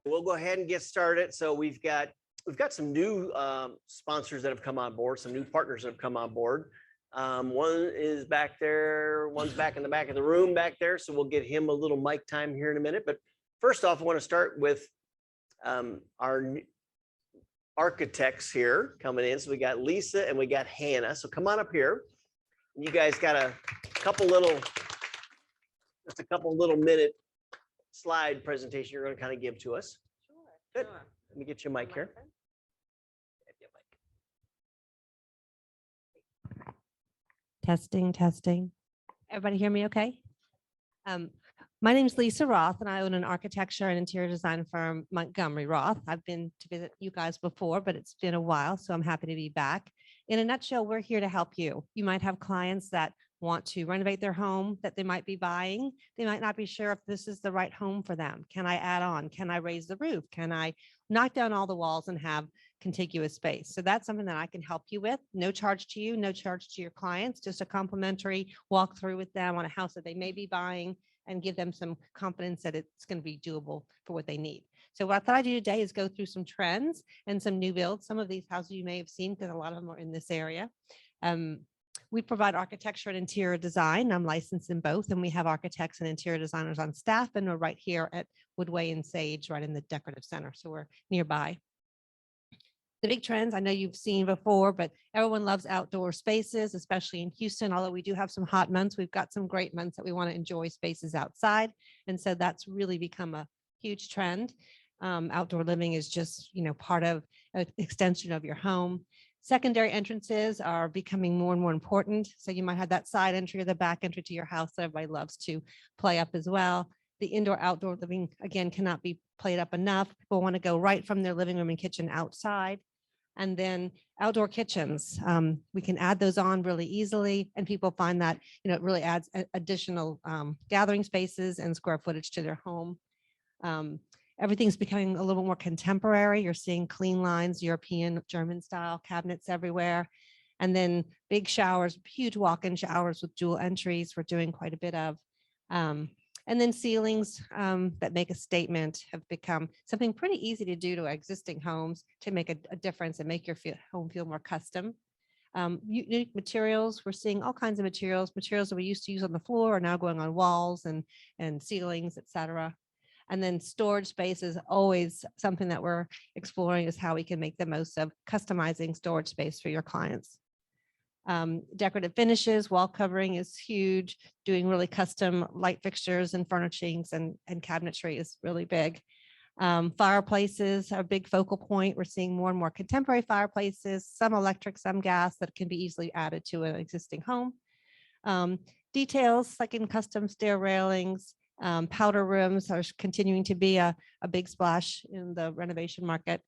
We'll go ahead and get started. So we've got some new sponsors that have come on board, some new partners that have come on board. One is back there, one's back in the back of the room back there. So we'll get him a little mic time here in a minute. But first off, I want to start with our architects here coming in. So we got Lisa and we got Hannah. So come on up here. You guys got a couple little minute slide presentation you're going to kind of give to us. Sure. Good. Sure. Let me get you a mic here. Testing. Everybody hear me okay? My name is Lisa Roth, and I own an architecture and interior design firm, Montgomery Roth. I've been to visit you guys before, but it's been a while, so I'm happy to be back. In a nutshell, we're here to help you. You might have clients that want to renovate their home that they might be buying. They might not be sure if this is the right home for them. Can I add on? Can I raise the roof? Can I knock down all the walls and have contiguous space? So that's something that I can help you with. No charge to you, no charge to your clients, just a complimentary walkthrough with them on a house that they may be buying and give them some confidence that it's going to be doable for what they need. So what I thought I'd do today is go through some trends and some new builds. Some of these houses you may have seen because a lot of them are in this area. We provide architecture and interior design. I'm licensed in both, and we have architects and interior designers on staff, and we're right here at Woodway and Sage, right in the Decorative Center. So we're nearby. The big trends I know you've seen before, but everyone loves outdoor spaces, especially in Houston. Although we do have some hot months, we've got some great months that we want to enjoy spaces outside. And so that's really become a huge trend. Outdoor living is just, part of an extension of your home. Secondary entrances are becoming more and more important. So you might have that side entry or the back entry to your house that everybody loves to play up as well. The indoor-outdoor living, again, cannot be played up enough. People want to go right from their living room and kitchen outside. And then outdoor kitchens, we can add those on really easily. And people find that, it really adds additional gathering spaces and square footage to their home. Everything's becoming a little more contemporary. You're seeing clean lines, European, German style cabinets everywhere. And then big showers, huge walk-in showers with dual entries we're doing quite a bit of. And then ceilings that make a statement have become something pretty easy to do to existing homes to make a difference and make your home feel more custom. Unique materials, we're seeing all kinds of materials that we used to use on the floor are now going on walls and ceilings, etc. And then storage space is always something that we're exploring, is how we can make the most of customizing storage space for your clients. Decorative finishes, wall covering is huge. Doing really custom light fixtures and furnishings and cabinetry is really big. Fireplaces are a big focal point. We're seeing more and more contemporary fireplaces, some electric, some gas, that can be easily added to an existing home. Details like in custom stair railings, powder rooms are continuing to be a big splash in the renovation market.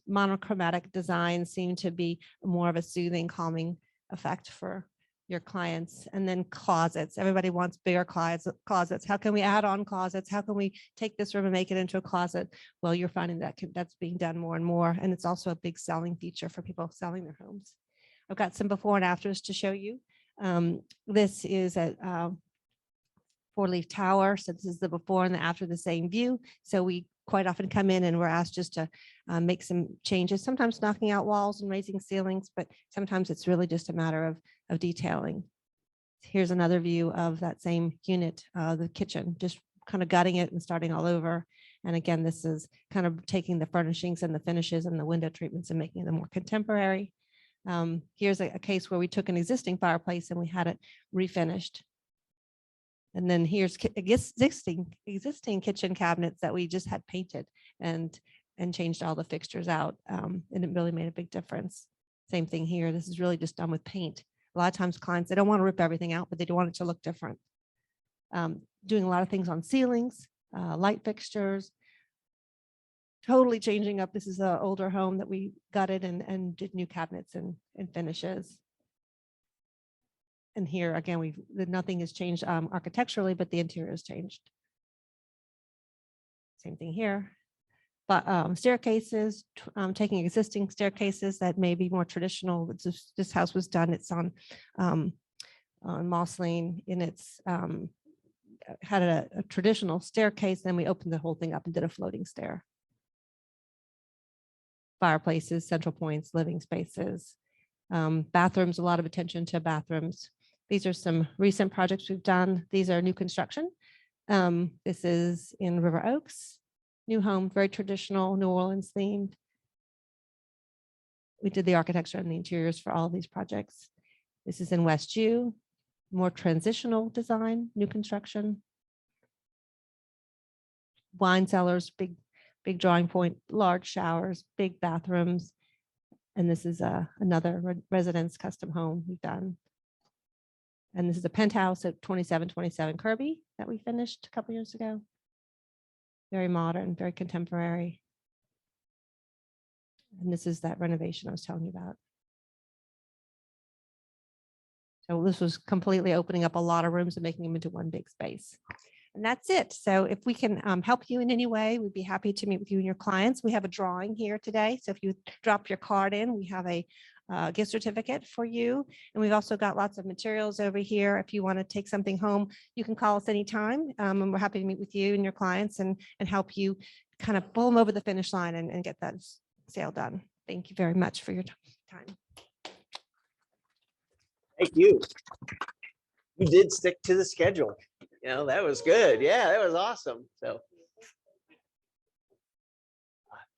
Monochromatic designs seem to be more of a soothing, calming effect for your clients. And then closets. Everybody wants bigger closets. How can we add on closets? How can we take this room and make it into a closet? Well, you're finding that that's being done more and more. And it's also a big selling feature for people selling their homes. I've got some before and afters to show you. This is a four-leaf tower. So this is the before and the after the same view. So we quite often come in and we're asked just to make some changes, sometimes knocking out walls and raising ceilings, but sometimes it's really just a matter of detailing. Here's another view of that same unit, the kitchen, just kind of gutting it and starting all over. And again, this is kind of taking the furnishings and the finishes and the window treatments and making them more contemporary. Here's a case where we took an existing fireplace and we had it refinished. And then here's existing kitchen cabinets that we just had painted and changed all the fixtures out. And it really made a big difference. Same thing here. This is really just done with paint. A lot of times clients, they don't want to rip everything out, but they do want it to look different. Doing a lot of things on ceilings, light fixtures, totally changing up. This is an older home that we gutted and did new cabinets and finishes. And here again, nothing has changed architecturally, but the interior has changed. Same thing here. But staircases, taking existing staircases that may be more traditional. This house was done. It's on Moss Lane in its had a traditional staircase, then we opened the whole thing up and did a floating stair. Fireplaces, central points, living spaces, bathrooms, a lot of attention to bathrooms. These are some recent projects we've done. These are new construction. This is in River Oaks, new home, very traditional, New Orleans themed. We did the architecture and the interiors for all of these projects. This is in West U, more transitional design, new construction. Wine cellars, big drawing point, large showers, big bathrooms. And this is another residence custom home we've done. And this is a penthouse at 2727 Kirby that we finished a couple years ago. Very modern, very contemporary. And this is that renovation I was telling you about. So this was completely opening up a lot of rooms and making them into one big space. And that's it. So if we can help you in any way, we'd be happy to meet with you and your clients. We have a drawing here today. So if you drop your card in, we have a gift certificate for you. And we've also got lots of materials over here. If you want to take something home, you can call us anytime. And we're happy to meet with you and your clients and help you kind of pull them over the finish line and get that sale done. Thank you very much for your time. Thank you. You did stick to the schedule. You know, that was good. Yeah, that was awesome. So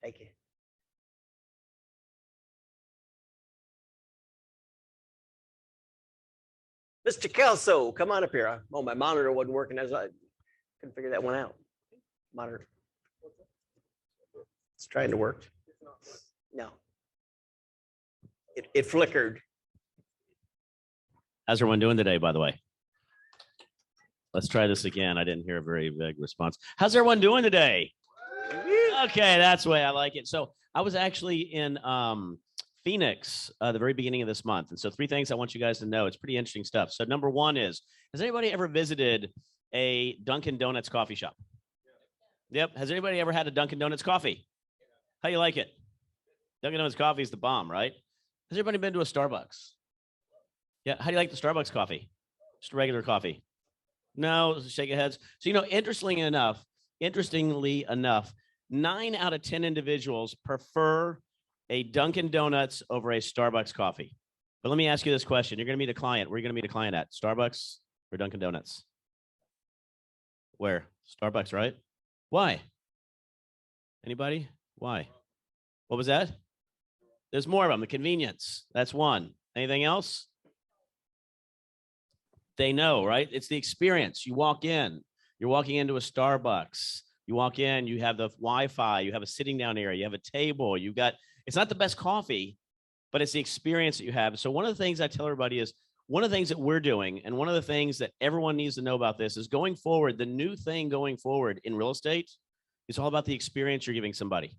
thank you. Mr. Kelso, come on up here. Oh, my monitor wasn't working as I couldn't figure that one out. Monitor. It's trying to work. No. It flickered. How's everyone doing today, by the way? Let's try this again. I didn't hear a very big response. How's everyone doing today? Okay, that's the way I like it. So I was actually in Phoenix the very beginning of this month. And so 3 things I want you guys to know. It's pretty interesting stuff. So number 1 is, has anybody ever visited a Dunkin' Donuts coffee shop? Yep. Has anybody ever had a Dunkin' Donuts coffee? How you like it? Dunkin' Donuts coffee is the bomb, right? Has anybody been to a Starbucks? Yeah. How do you like the Starbucks coffee? Just regular coffee. No, shake your heads. So, you know, interestingly enough, 9 out of 10 individuals prefer a Dunkin' Donuts over a Starbucks coffee. But let me ask you this question. You're going to meet a client. Where are you going to meet a client at? Starbucks or Dunkin' Donuts? Where? Starbucks, right? Why? Anybody? Why? What was that? There's more of them. The convenience. That's one. Anything else? They know, right? It's the experience. You walk in, you're walking into a Starbucks. You walk in, you have the Wi-Fi, you have a sitting down area, you have a table, you've got, it's not the best coffee, but it's the experience that you have. So one of the things I tell everybody is, one of the things that we're doing, and one of the things that everyone needs to know about this is going forward, the new thing going forward in real estate is all about the experience you're giving somebody.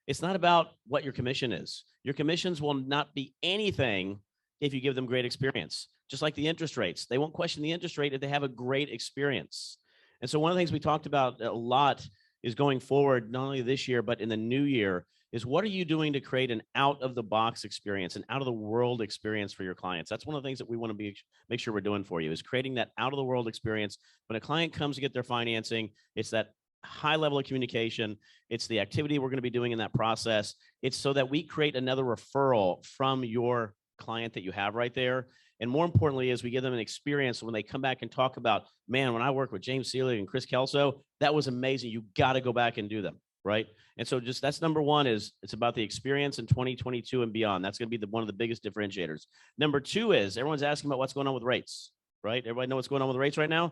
It's not about what your commission is. Your commissions will not be anything if you give them great experience. Just like the interest rates, they won't question the interest rate if they have a great experience. And so one of the things we talked about a lot is going forward, not only this year, but in the new year, is what are you doing to create an out of the box experience, an out of the world experience for your clients? That's one of the things that we want to make sure we're doing for you, is creating that out of the world experience. When a client comes to get their financing, it's that high level of communication. It's the activity we're going to be doing in that process. It's so that we create another referral from your client that you have right there. And more importantly, is we give them an experience when they come back and talk about, man, when I worked with James Seelig and Chris Kelso, that was amazing. You got to go back and do them, right? And so just that's number 1, is it's about the experience in 2022 and beyond. That's going to be one of the biggest differentiators. Number 2 is everyone's asking about what's going on with rates, right? Everybody know what's going on with rates right now?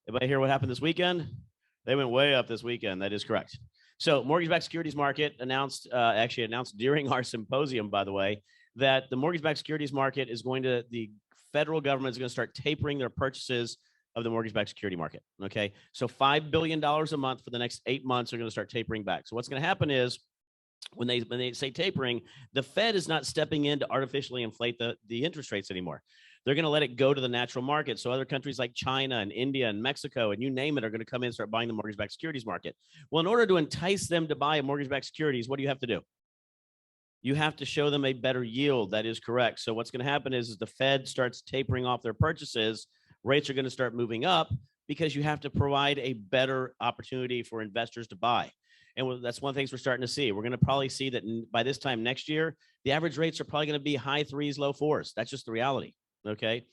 Everybody hear what happened this weekend? They went way up this weekend. That is correct. So mortgage-backed securities market announced during our symposium, by the way, that the mortgage-backed securities market is the federal government is going to start tapering their purchases of the mortgage-backed security market. Okay. So $5 billion a month for the next 8 months, they're going to start tapering back. So what's going to happen is when they say tapering, the Fed is not stepping in to artificially inflate the interest rates anymore. They're going to let it go to the natural market. So other countries like China and India and Mexico and you name it are going to come in and start buying the mortgage-backed securities market. Well, in order to entice them to buy a mortgage-backed securities, what do you have to do? You have to show them a better yield. That is correct. So what's going to happen is the Fed starts tapering off their purchases. Rates are going to start moving up. because you have to provide a better opportunity for investors to buy. And that's one of the things we're starting to see. We're going to probably see that by this time next year, the average rates are probably going to be high 3s, low 4s. That's just the reality. Okay.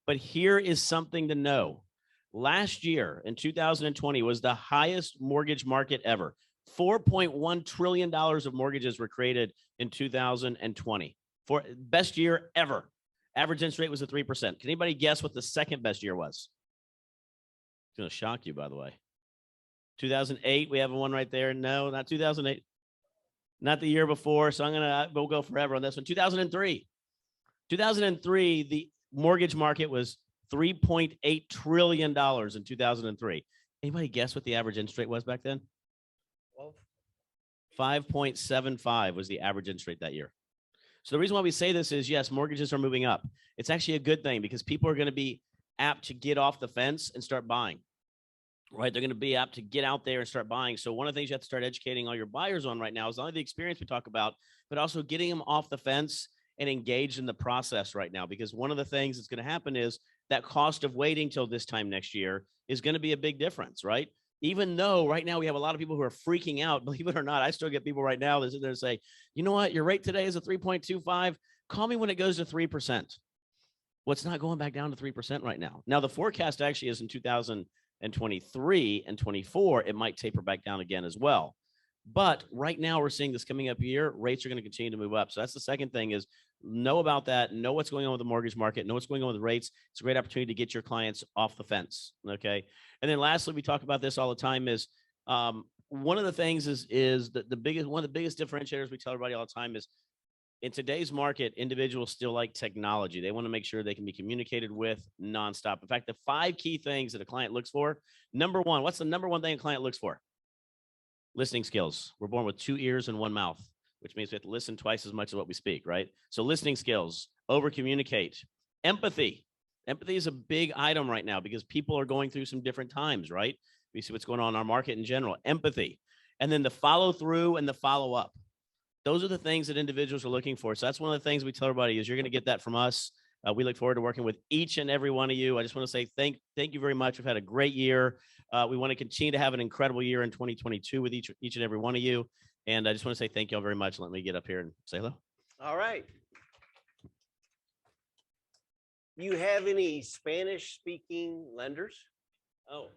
But here is something to know. Last year in 2020 was the highest mortgage market ever. $4.1 trillion of mortgages were created in 2020. For best year ever. Average interest rate was at 3%. Can anybody guess what the second best year was? It's going to shock you, by the way. 2008, we have one right there. No, not 2008. Not the year before. So we'll go forever on this one. 2003. 2003, the mortgage market was $3.8 trillion in 2003. Anybody guess what the average interest rate was back then? 5.75 was the average interest rate that year. So the reason why we say this is, yes, mortgages are moving up. It's actually a good thing because people are going to be apt to get off the fence and start buying, right? They're going to be apt to get out there and start buying. So one of the things you have to start educating all your buyers on right now is not only the experience we talk about, but also getting them off the fence and engaged in the process right now. Because one of the things that's going to happen is that cost of waiting till this time next year is going to be a big difference, right? Even though right now we have a lot of people who are freaking out, believe it or not, I still get people right now that sit there and say, you know what, your rate today is a 3.25. Call me when it goes to 3%. Well, it's not going back down to 3% right now. Now, the forecast actually is in 2023 and 24, it might taper back down again as well. But right now we're seeing this coming up year, rates are going to continue to move up. So that's the second thing is know about that, know what's going on with the mortgage market, know what's going on with rates. It's a great opportunity to get your clients off the fence. Okay. And then lastly, we talk about this all the time is one of the things is that one of the biggest differentiators we tell everybody all the time is in today's market, individuals still like technology. They want to make sure they can be communicated with nonstop. In fact, the 5 key things that a client looks for, number one, what's the number one thing a client looks for? Listening skills. We're born with 2 ears and 1 mouth, which means we have to listen twice as much as what we speak, right? So listening skills, over communicate, empathy. Empathy is a big item right now because people are going through some different times, right? We see what's going on in our market in general, empathy. And then the follow through and the follow up. Those are the things that individuals are looking for. So that's one of the things we tell everybody is you're going to get that from us. We look forward to working with each and every one of you. I just want to say thank you very much. We've had a great year. We want to continue to have an incredible year in 2022 with each and every one of you. And I just want to say thank you all very much. Let me get up here and say hello. All right. You have any Spanish speaking lenders? Oh.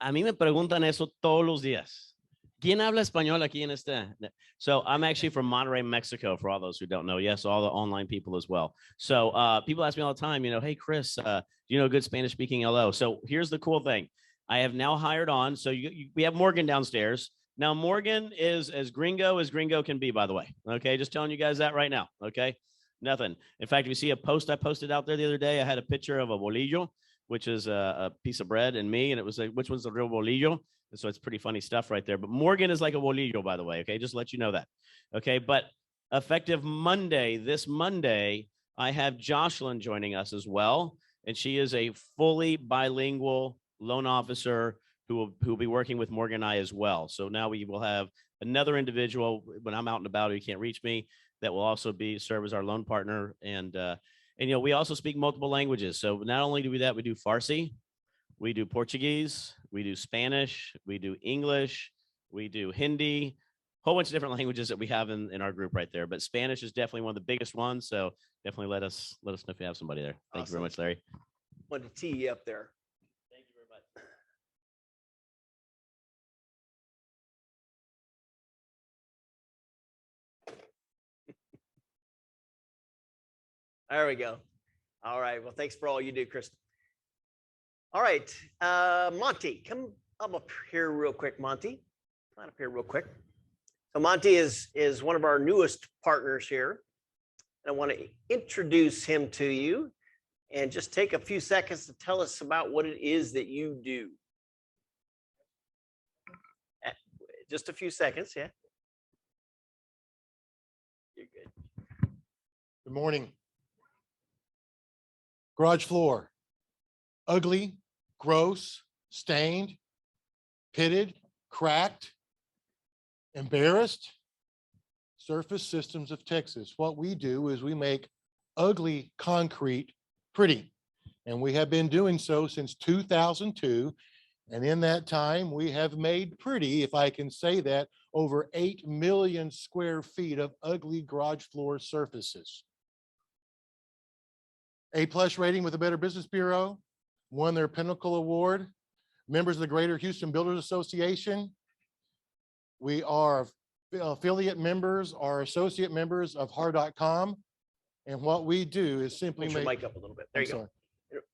A mí me preguntan eso todos los días. ¿Quién habla español aquí en este? So I'm actually from Monterrey, Mexico, for all those who don't know. Yes, all the online people as well. So people ask me all the time, hey, Chris, do you know a good Spanish speaking LO? So here's the cool thing. I have now hired on. So we have Morgan downstairs. Now, Morgan is as gringo can be, by the way. Okay, just telling you guys that right now. Okay, nothing. In fact, if you see a post I posted out there the other day, I had a picture of a bolillo, which is a piece of bread, and me, and it was like, which one's the real bolillo? And so it's pretty funny stuff right there. But Morgan is like a bolillo, by the way. Okay, just to let you know that. Okay, but effective Monday, this Monday, I have Jocelyn joining us as well, and she is a fully bilingual loan officer who will be working with Morgan and I as well. So now we will have another individual when I'm out and about who can't reach me that will also serve as our loan partner. And we also speak multiple languages. So not only do we do Farsi, we do Portuguese, we do Spanish, we do English, we do Hindi, whole bunch of different languages that we have in our group right there. But Spanish is definitely one of the biggest ones. So definitely let us know if you have somebody there. Thank you very much, Larry. Wanted to tee you up there. Thank you very much. There we go. All right. Well, thanks for all you do, Kristen. All right. Monty, come up here real quick, Monty. Come on up here real quick. So Monty is one of our newest partners here. And I want to introduce him to you and just take a few seconds to tell us about what it is that you do. Just a few seconds, yeah. You're good. Good morning. Garage floor, ugly, gross, stained, pitted, cracked, embarrassed. Surface Systems of Texas. What we do is we make ugly concrete pretty. And we have been doing so since 2002. And in that time, we have made pretty, if I can say that, over 8 million square feet of ugly garage floor surfaces. A+ rating with the Better Business Bureau, won their Pinnacle Award, members of the Greater Houston Builders Association. We are affiliate members, or associate members of Har.com. And what we do is simply Put your make, mic up a little bit. There I'm you go. sorry.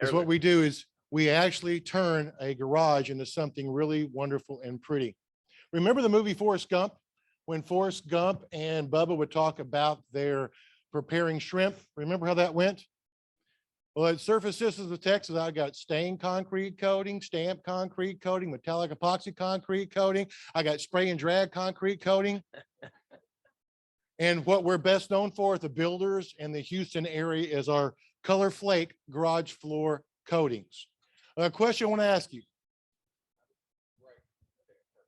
Is what we do is we actually turn a garage into something really wonderful and pretty. Remember the movie Forrest Gump? When Forrest Gump and Bubba would talk about their preparing shrimp, remember how that went? Well, at Surface Systems of Texas, I got stained concrete coating, stamped concrete coating, metallic epoxy concrete coating. I got spray and drag concrete coating. And what we're best known for at the builders in the Houston area is our Color Flake garage floor coatings. A question I want to ask you.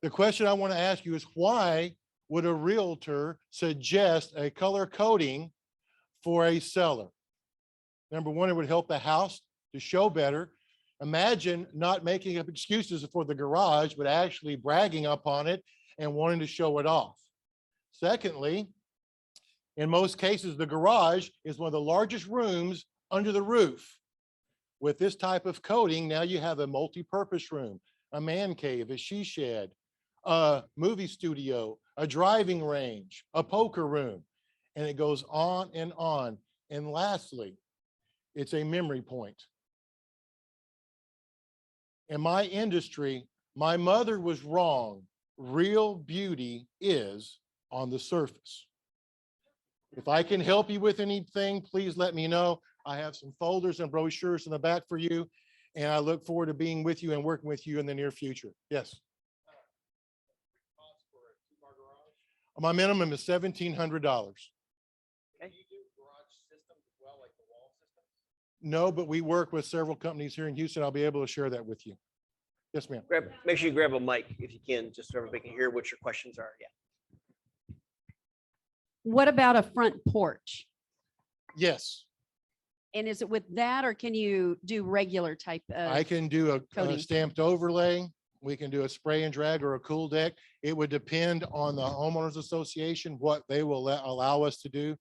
The question I want to ask you is, why would a realtor suggest a color coating for a seller? Number one, it would help the house to show better. Imagine not making up excuses for the garage, but actually bragging upon it and wanting to show it off. Secondly, in most cases, the garage is one of the largest rooms under the roof. With this type of coating, now you have a multi-purpose room, a man cave, a she shed, a movie studio, a driving range, a poker room, and it goes on and on. And lastly, it's a memory point. In my industry, my mother was wrong. Real beauty is on the surface. If I can help you with anything, please let me know. I have some folders and brochures in the back for you, and I look forward to being with you and working with you in the near future. Yes. My minimum is $1,700. No, but we work with several companies here in Houston. I'll be able to share that with you. Yes, ma'am. Make sure you grab a mic if you can, just so everybody can hear what your questions are. Yeah. What about a front porch? Yes, And is it with that, or can you do regular type I of? can do a coating. stamped overlay. We can do a spray and drag or a cool deck. It would depend on the homeowners association, what they will allow us to do.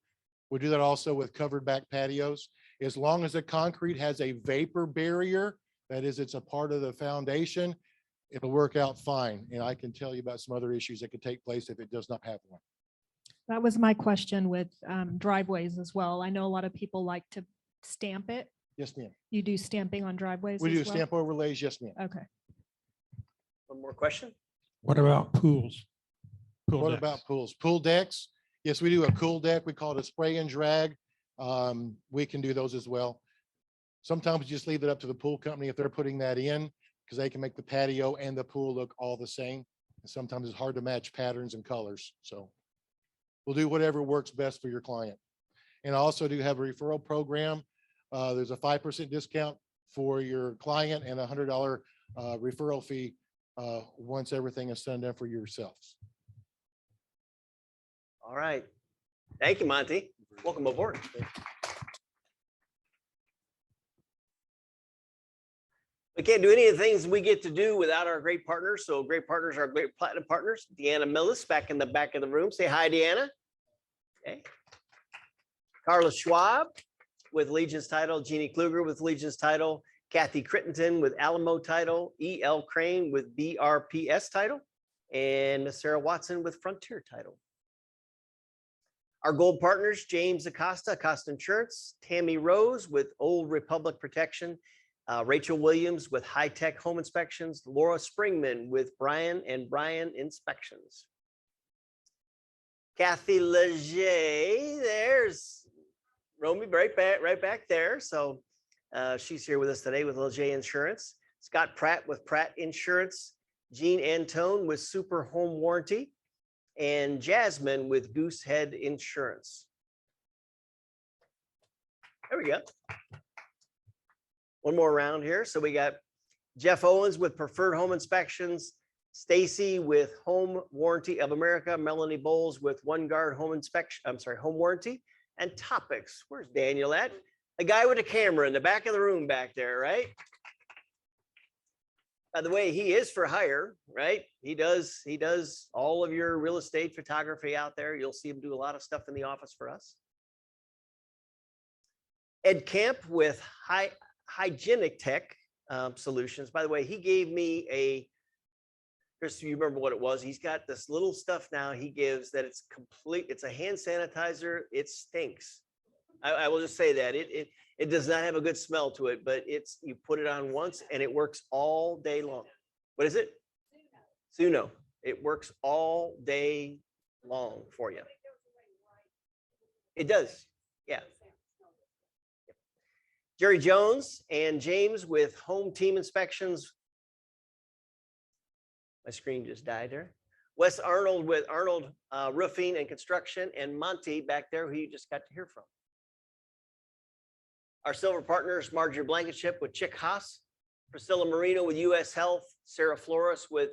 We do that also with covered back patios. As long as the concrete has a vapor barrier, that is, it's a part of the foundation, it'll work out fine. And I can tell you about some other issues that could take place if it does not have one. That was my question with driveways as well. I know a lot of people like to stamp it. Yes, ma'am. You do stamping on driveways We as do well? stamp overlays. Yes, ma'am. Okay. One more question? What about pools? Pool What decks? about pools? Pool decks? Yes, we do a cool deck. We call it a spray and drag. We can do those as well. Sometimes we just leave it up to the pool company if they're putting that in, because they can make the patio and the pool look all the same. And sometimes it's hard to match patterns and colors. So we'll do whatever works best for your client. And I also do have a referral program. There's a 5% discount for your client and a $100 referral fee once everything is done for yourselves. All right. Thank you, Monty. Welcome aboard. We can't do any of the things we get to do without our great partners. So great partners are great platinum partners. Deanna Millis back in the back of the room. Say hi, Deanna. Okay. Carla Schwab with Legion's Title, Jeannie Kluger with Legion's Title, Kathy Crittenton with Alamo Title, E.L. Crane with BRPS Title, and Miss Sarah Watson with Frontier Title. Our gold partners, James Acosta, Acosta Insurance, Tammy Rose with Old Republic Protection, Rachel Williams with High Tech Home Inspections, Laura Springman with Brian and Brian Inspections. Kathy Leger, there's Romy right back there. So she's here with us today with Leger Insurance. Scott Pratt with Pratt Insurance, Jean Antone with Super Home Warranty, and Jasmine with Goosehead Insurance. There we go. One more round here. So we got Jeff Owens with Preferred Home Inspections, Stacy with Home Warranty of America, Melanie Bowles with One Guard Home Inspection, Home Warranty, and Topics. Where's Daniel at? A guy with a camera in the back of the room back there, right? By the way, he is for hire, right? He does all of your real estate photography out there. You'll see him do a lot of stuff in the office for us. Ed Camp with Hygienic Tech Solutions. By the way, he gave me a, Chris, you remember what it was? He's got this little stuff now he gives that it's complete. It's a hand sanitizer. It stinks. I will just say that it does not have a good smell to it, but you put it on once and it works all day long. What is it? Suno. It works all day long for you. It does. Yeah. Jerry Jones and James with Home Team Inspections. My screen just died there. Wes Arnold with Arnold Roofing and Construction, and Monty back there, who you just got to hear from. Our silver partners, Marjorie Blankenship with Chick Haas, Priscilla Marino with US Health, Sarah Flores with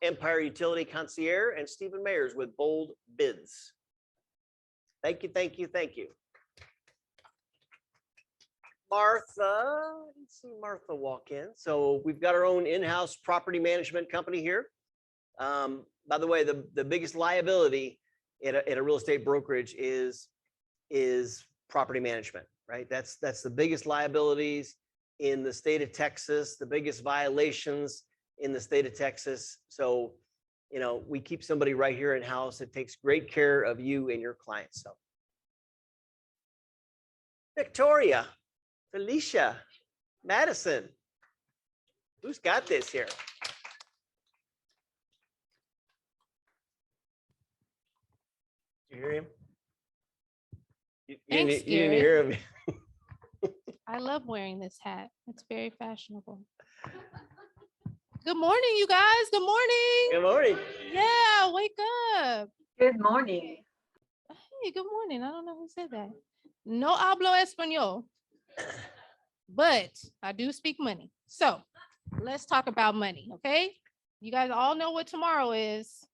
Empire Utility Concierge, and Stephen Mayers with Bold Bids. Thank you, thank you, thank you. Martha, I didn't see Martha walk in. So we've got our own in-house property management company here. By the way, the biggest liability in a real estate brokerage is property management, right? That's the biggest liabilities in the state of Texas, the biggest violations in the state of Texas. So, you know, we keep somebody right here in-house that takes great care of you and your clients. So, Victoria, Felicia, Madison, who's got this here? You hear him? You Thanks, didn't hear him. I love wearing this hat. It's very fashionable. Good morning, you guys. Good morning. Good morning. Yeah, wake up. Good morning. Hey, good morning. I don't know who said that. No hablo español, but I do speak money. So let's talk about money, okay? You guys all know what tomorrow is.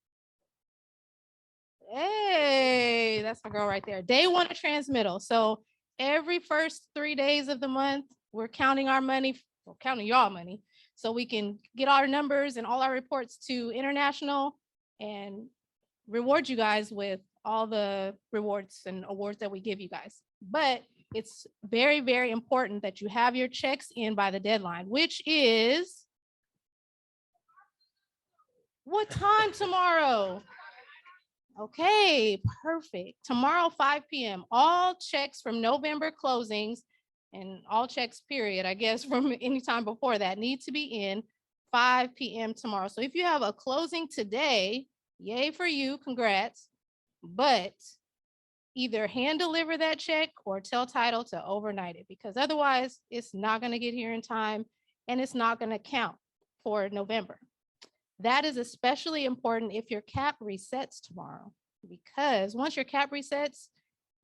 Hey, that's my girl right there. Day one of transmittal. So every first 3 days of the month, we're counting our money, counting y'all money, so we can get our numbers and all our reports to international and reward you guys with all the rewards and awards that we give you guys. But it's very, very important that you have your checks in by the deadline, which is what time tomorrow? Okay, perfect. Tomorrow, 5 p.m. All checks from November closings and all checks, period, I guess, from any time before that need to be in 5 p.m. tomorrow. So if you have a closing today, yay for you, congrats. But either hand deliver that check or tell title to overnight it, because otherwise it's not going to get here in time and it's not going to count for November. That is especially important if your cap resets tomorrow, because once your cap resets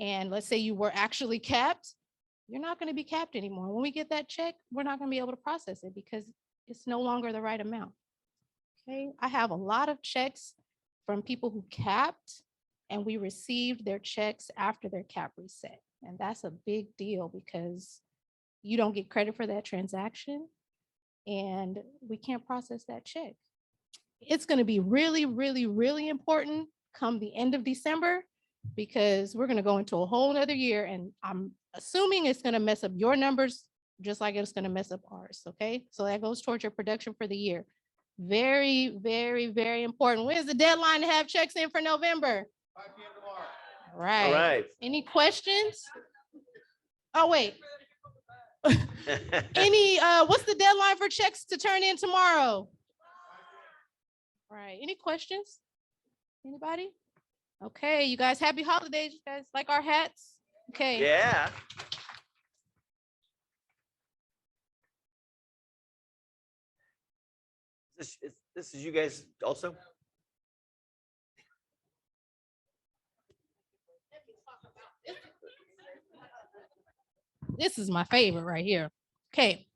and let's say you were actually capped, you're not going to be capped anymore. When we get that check, we're not going to be able to process it because it's no longer the right amount. Okay, I have a lot of checks from people who capped and we received their checks after their cap reset. And that's a big deal because you don't get credit for that transaction and we can't process that check. It's going to be really, really, really important come the end of December, because we're going to go into a whole nother year and I'm assuming it's going to mess up your numbers just like it's going to mess up ours. Okay, so that goes towards your production for the year. Very, very, very important. When's the deadline to have checks in for November? 5 p.m. tomorrow. Right. All right. Any questions? Oh, wait. What's the deadline for checks to turn in tomorrow? Right. Any questions? Anybody? Okay, you guys, happy holidays. You guys like our hats? Okay. Yeah. This is you guys also? This is my favorite right here. Okay.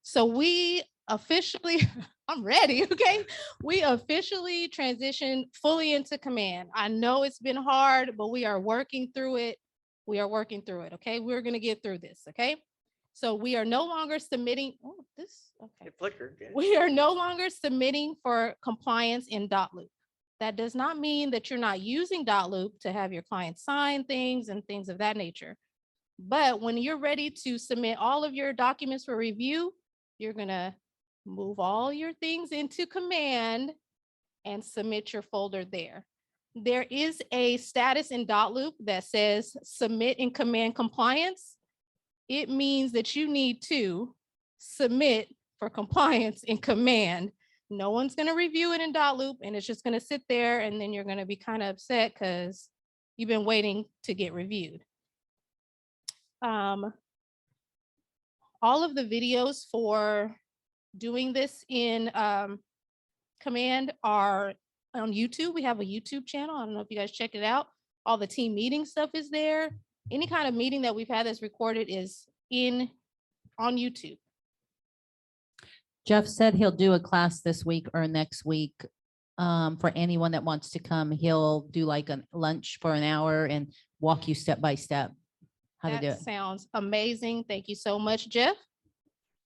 So we officially, I'm ready. Okay. We officially transitioned fully into command. I know it's been hard, but we are working through it. We are working through it. Okay. We're going to get through this. Okay. So we are no longer submitting. Oh, this. Okay. It flickered. Yeah. We are no longer submitting for compliance in Loop. That does not mean that you're not using Loop to have your clients sign things and things of that nature. But when you're ready to submit all of your documents for review, you're going to move all your things into Command and submit your folder there. There is a status in Loop that says submit in Command compliance. It means that you need to submit for compliance in Command. No one's going to review it in Loop, and it's just going to sit there, and then you're going to be kind of upset because you've been waiting to get reviewed. All of the videos for doing this in Command are on YouTube. We have a YouTube channel. I don't know if you guys check it out. All the team meeting stuff is there. Any kind of meeting that we've had that's recorded is on YouTube. Jeff said he'll do a class this week or next week. For anyone that wants to come, he'll do like a lunch for an hour and walk you step by step how to do That it. sounds amazing. Thank you so much, Jeff.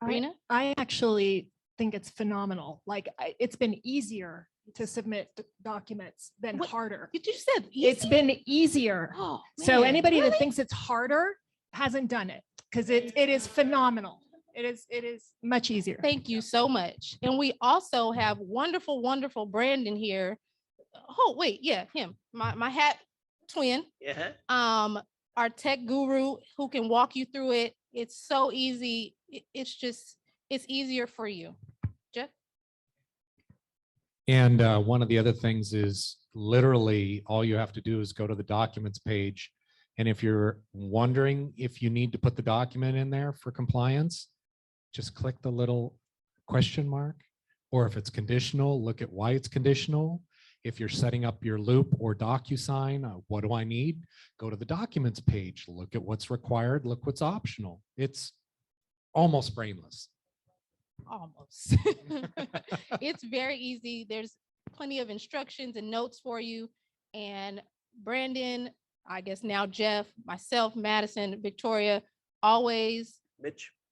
Rena? I actually think it's phenomenal. Like it's been easier to submit documents than What? harder. You just said It's easy? been easier. Oh, So man, anybody really? that thinks it's harder hasn't done it because it is phenomenal. It is much easier. Thank you so much. And we also have wonderful, wonderful Brandon here. Oh, wait, yeah, him, my hat twin. Yeah. Our tech guru who can walk you through it. It's so easy. It's easier for you. Jeff? And one of the other things is literally all you have to do is go to the documents page. And if you're wondering if you need to put the document in there for compliance, just click the little question mark. Or if it's conditional, look at why it's conditional. If you're setting up your loop or DocuSign, what do I need? Go to the documents page, look at what's required, look what's optional. It's almost brainless. Almost. It's very easy. There's plenty of instructions and notes for you. And Brandon, I guess now Jeff, myself, Madison, Victoria, always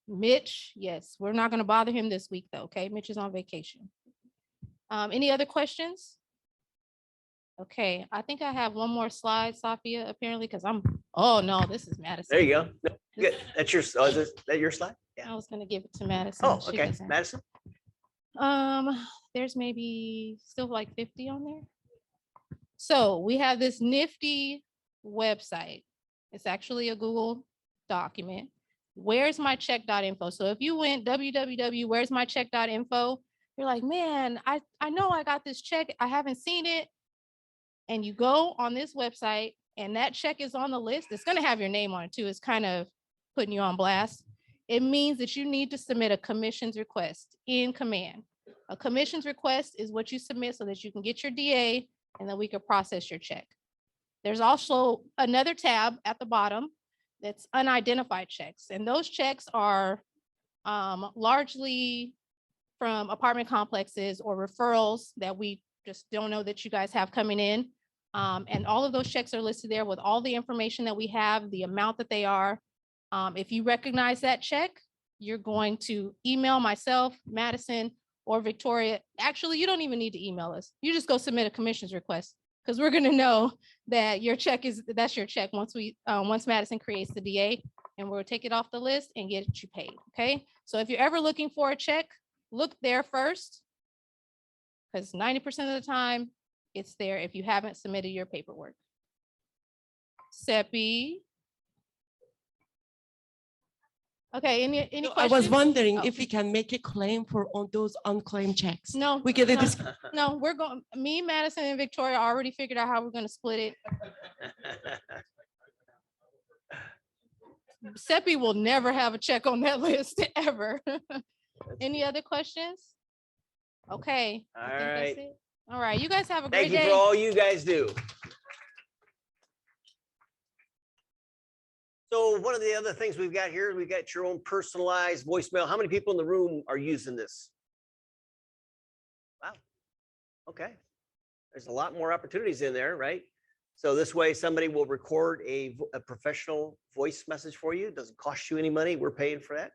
Mitch. Yes, we're not going to bother him this week though. Okay. Mitch is on vacation. Any other questions? Okay. I think I have one more slide, Sophia, apparently, because oh no, this is Madison. There you go. No, good. That's your, is that your slide? Yeah. I was going to give it to Madison. Oh, She okay. doesn't. Madison. There's maybe still like 50 on there. So we have this nifty website. It's actually a Google document. Where's my check.info? So if you went www.where'smycheck.info, you're like, man, I know I got this check. I haven't seen it. And you go on this website and that check is on the list. It's going to have your name on it too. It's kind of putting you on blast. It means that you need to submit a commissions request in Command. A commissions request is what you submit so that you can get your DA and then we can process your check. There's also another tab at the bottom that's unidentified checks. And those checks are largely from apartment complexes or referrals that we just don't know that you guys have coming in. And all of those checks are listed there with all the information that we have, the amount that they are. If you recognize that check, you're going to email myself, Madison, or Victoria. Actually, you don't even need to email us. You just go submit a commissions request because we're going to know that your check that's your check once Madison creates the DA, and we'll take it off the list and get you paid. Okay. So if you're ever looking for a check, look there first because 90% of the time it's there if you haven't submitted your paperwork. Seppi. Okay, any No, questions? I was wondering Oh. if we can make a claim for on those unclaimed checks. No, We get a no, discount. no, we're going, me, Madison, and Victoria already figured out how we're going to split it. Seppi will never have a check on that list ever. Any other questions? Okay. I All think that's right. it. All right, you guys have a Thank great you day. for all you guys do. So one of the other things we've got here, we've got your own personalized voicemail. How many people in the room are using this? Wow. Okay. There's a lot more opportunities in there, right? So this way, somebody will record a professional voice message for you. It doesn't cost you any money. We're paying for that.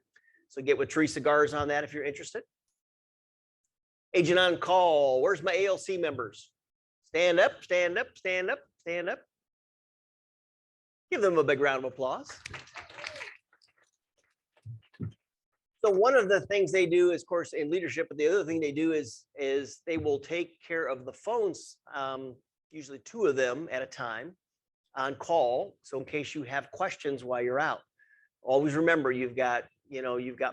So get with Teresa Garza on that if you're interested. Agent on call. Where's my ALC members? Stand up, stand up, stand up, stand up. Give them a big round of applause. So one of the things they do is, of course, in leadership, but the other thing they do is they will take care of the phones, usually 2 of them at a time on call. So in case you have questions while you're out, always remember you've got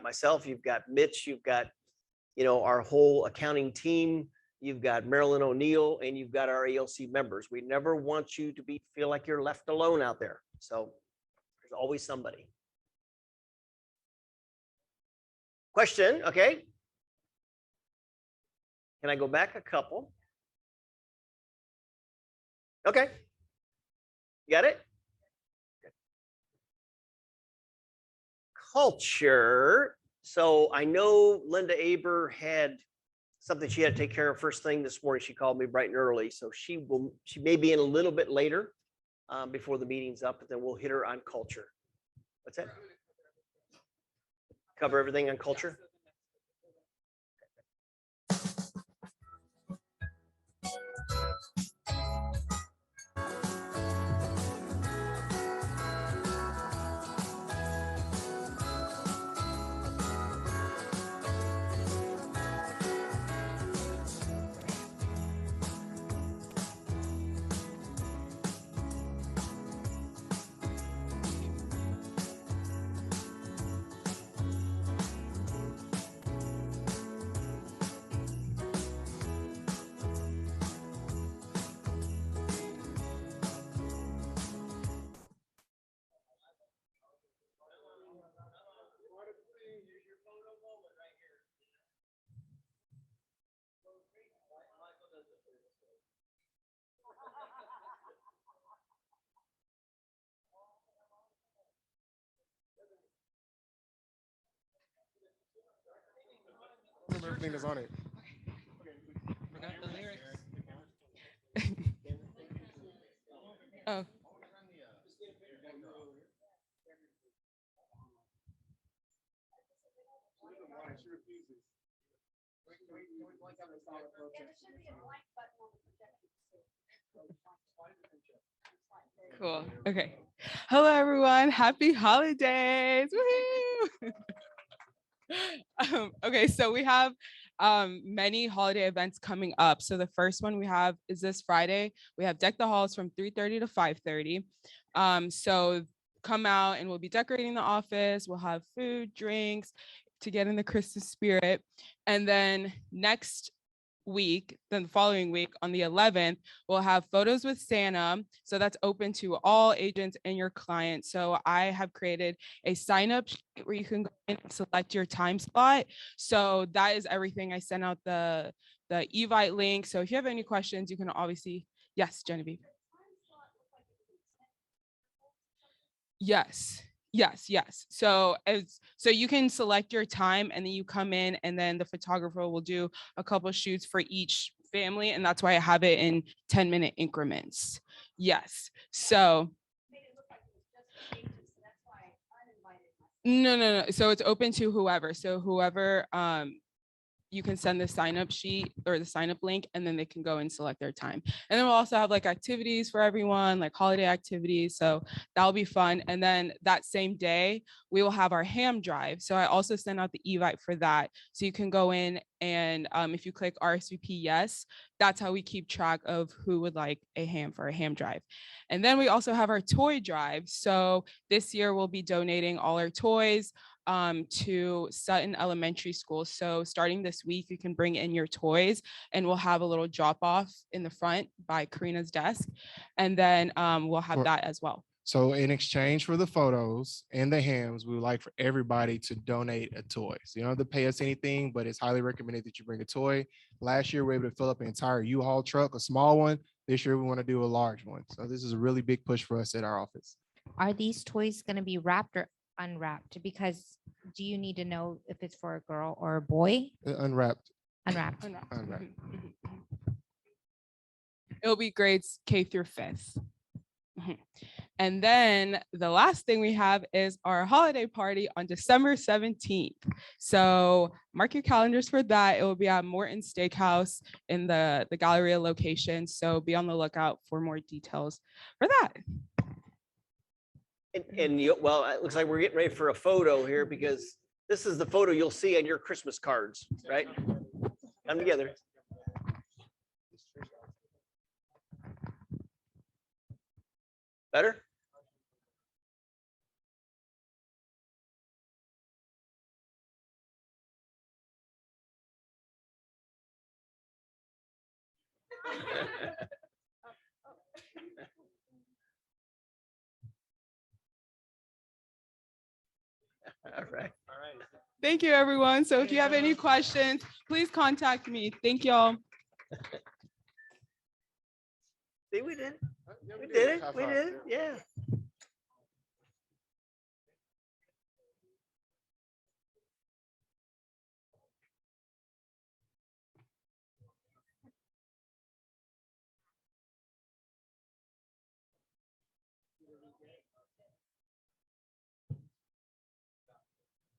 myself, you've got Mitch, you've got, our whole accounting team, you've got Marilyn O'Neill, and you've got our ALC members. We never want you to feel like you're left alone out there. So there's always somebody. Question, okay. Can I go back a couple? Okay. You got it? Okay. Culture. So I know Linda Aber had something she had to take care of first thing this morning. She called me bright and early. So she may be in a little bit later before the meeting's up, but then we'll hit her on culture. What's that? Cover everything on culture? Everything that's on it. Oh. Cool. Okay. Hello, everyone. Happy holidays. Woohoo! Okay, so we have many holiday events coming up. So the first one we have is this Friday. We have Deck the Halls from 3:30 to 5:30. So come out and we'll be decorating the office. We'll have food, drinks to get in the Christmas spirit. And then next week, then the following week on the 11th, we'll have photos with Santa. So that's open to all agents and your clients. So I have created a sign up where you can go in and select your time slot. So that is everything. I sent out the Evite link. So if you have any questions, you can obviously, yes, Genevieve. Yes. So you can select your time and then you come in and then the photographer will do a couple of shoots for each family. And that's why I have it in 10-minute increments. Yes. So no. So it's open to whoever. So whoever, you can send the sign up sheet or the sign up link and then they can go and select their time. And then we'll also have like activities for everyone, like holiday activities. So that'll be fun. And then that same day, we will have our ham drive. So I also sent out the Evite for that. So you can go in and if you click RSVP yes, that's how we keep track of who would like a ham for a ham drive. And then we also have our toy drive. So this year we'll be donating all our toys to Sutton Elementary School. So starting this week, you can bring in your toys and we'll have a little drop off in the front by Karina's desk. And then we'll have that as well. So in exchange for the photos and the hams, we would like for everybody to donate a toy. So you don't have to pay us anything, but it's highly recommended that you bring a toy. Last year, we were able to fill up an entire U-Haul truck, a small one. This year, we want to do a large one. So this is a really big push for us at our office. Are these toys going to be wrapped or unwrapped? Because do you need to know if it's for a girl or a boy? Unwrapped. Unwrapped. It'll be grades K through 5th. And then the last thing we have is our holiday party on December 17th. So mark your calendars for that. It will be at Morton Steakhouse in the Galleria location. So be on the lookout for more details for that. And well, it looks like we're getting ready for a photo here because this is the photo you'll see on your Christmas cards, right? Come together. Better? All right. Thank you, everyone. So if you have any questions, please contact me. Thank y'all. See, we did it. We did it. We did it. Yeah.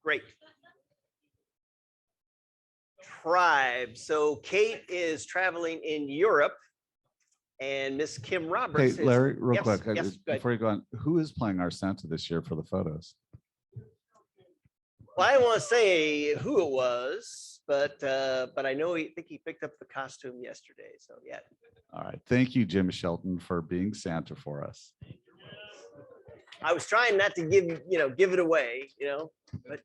Great. Tribe. So Kate is traveling in Europe and Miss Kim Roberts. Hey, Larry, real Yes, quick, yes, go ahead. before you go on, who is playing our Santa this year for the photos? Well, I don't want to say who it was, but I know I think he picked up the costume yesterday. So yeah. All right. Thank you, Jim Shelton, for being Santa for us. I was trying not to give it away, but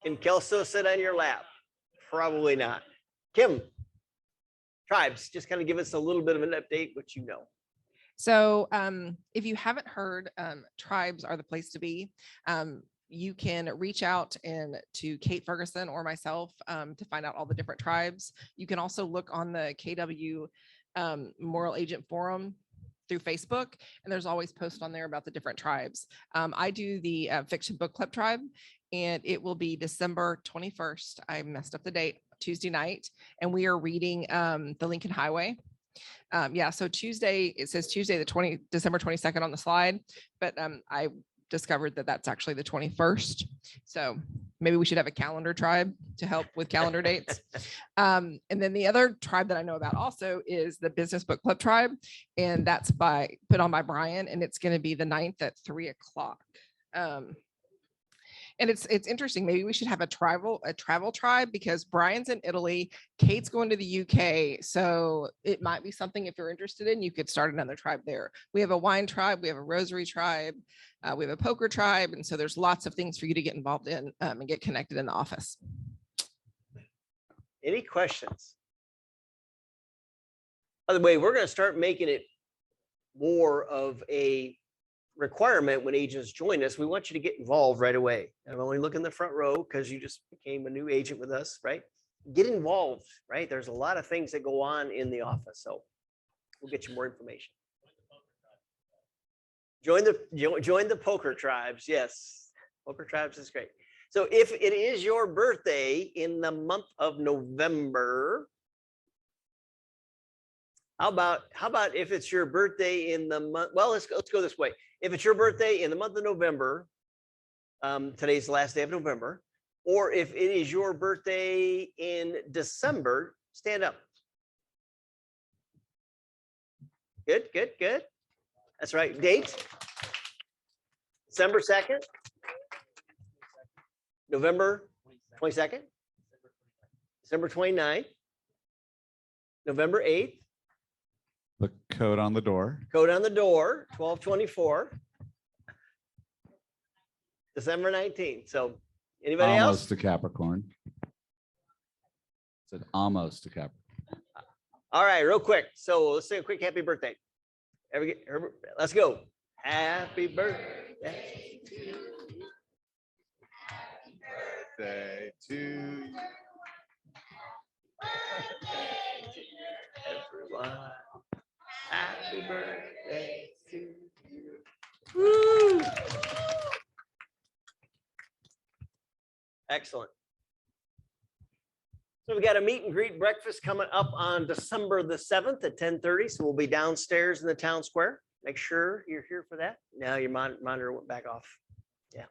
Can Kelso sit on your lap? Probably not. Kim, tribes, just kind of give us a little bit of an update, what you know. So if you haven't heard, tribes are the place to be. You can reach out to Kate Ferguson or myself to find out all the different tribes. You can also look on the KW Moral Agent Forum through Facebook, and there's always posts on there about the different tribes. I do the Fiction Book Club tribe, and it will be December 21st. I messed up the date, Tuesday night, and we are reading The Lincoln Highway. So Tuesday, it says Tuesday, December 22nd on the slide, but I discovered that that's actually the 21st. So maybe we should have a calendar tribe to help with calendar dates. And then the other tribe that I know about also is the Business Book Club tribe. And that's put on by Brian, and it's going to be the 9th at 3:00. And it's interesting. Maybe we should have a travel tribe because Brian's in Italy, Kate's going to the UK. So it might be something if you're interested in, you could start another tribe there. We have a wine tribe, we have a rosary tribe, we have a poker tribe. And so there's lots of things for you to get involved in and get connected in the office. Any questions? By the way, we're going to start making it more of a requirement when agents join us. We want you to get involved right away. And only look in the front row because you just became a new agent with us, right? Get involved, right? There's a lot of things that go on in the office. So we'll get you more information. Join the poker tribes. Yes, poker tribes is great. So if it is your birthday in the month of November, how about if it's your birthday in the month? Well, let's go this way. If it's your birthday in the month of November, today's the last day of November, or if it is your birthday in December, stand up. Good, good, good. That's right. Date? December 2nd? November 22nd? December 29th? November 8th? The code on the door. Code on the door, 1224. December 19th. So anybody Almost else? to Capricorn. Said almost to Capricorn. All right, real quick. So let's say a quick happy birthday. Let's go. Happy birthday to you. Happy birthday to you. Everyone. Happy birthday to you. Woo! Excellent. So we got a meet and greet breakfast coming up on December the 7th at 10:30. So we'll be downstairs in the town square. Make sure you're here for that. Now your monitor went back off. Yeah.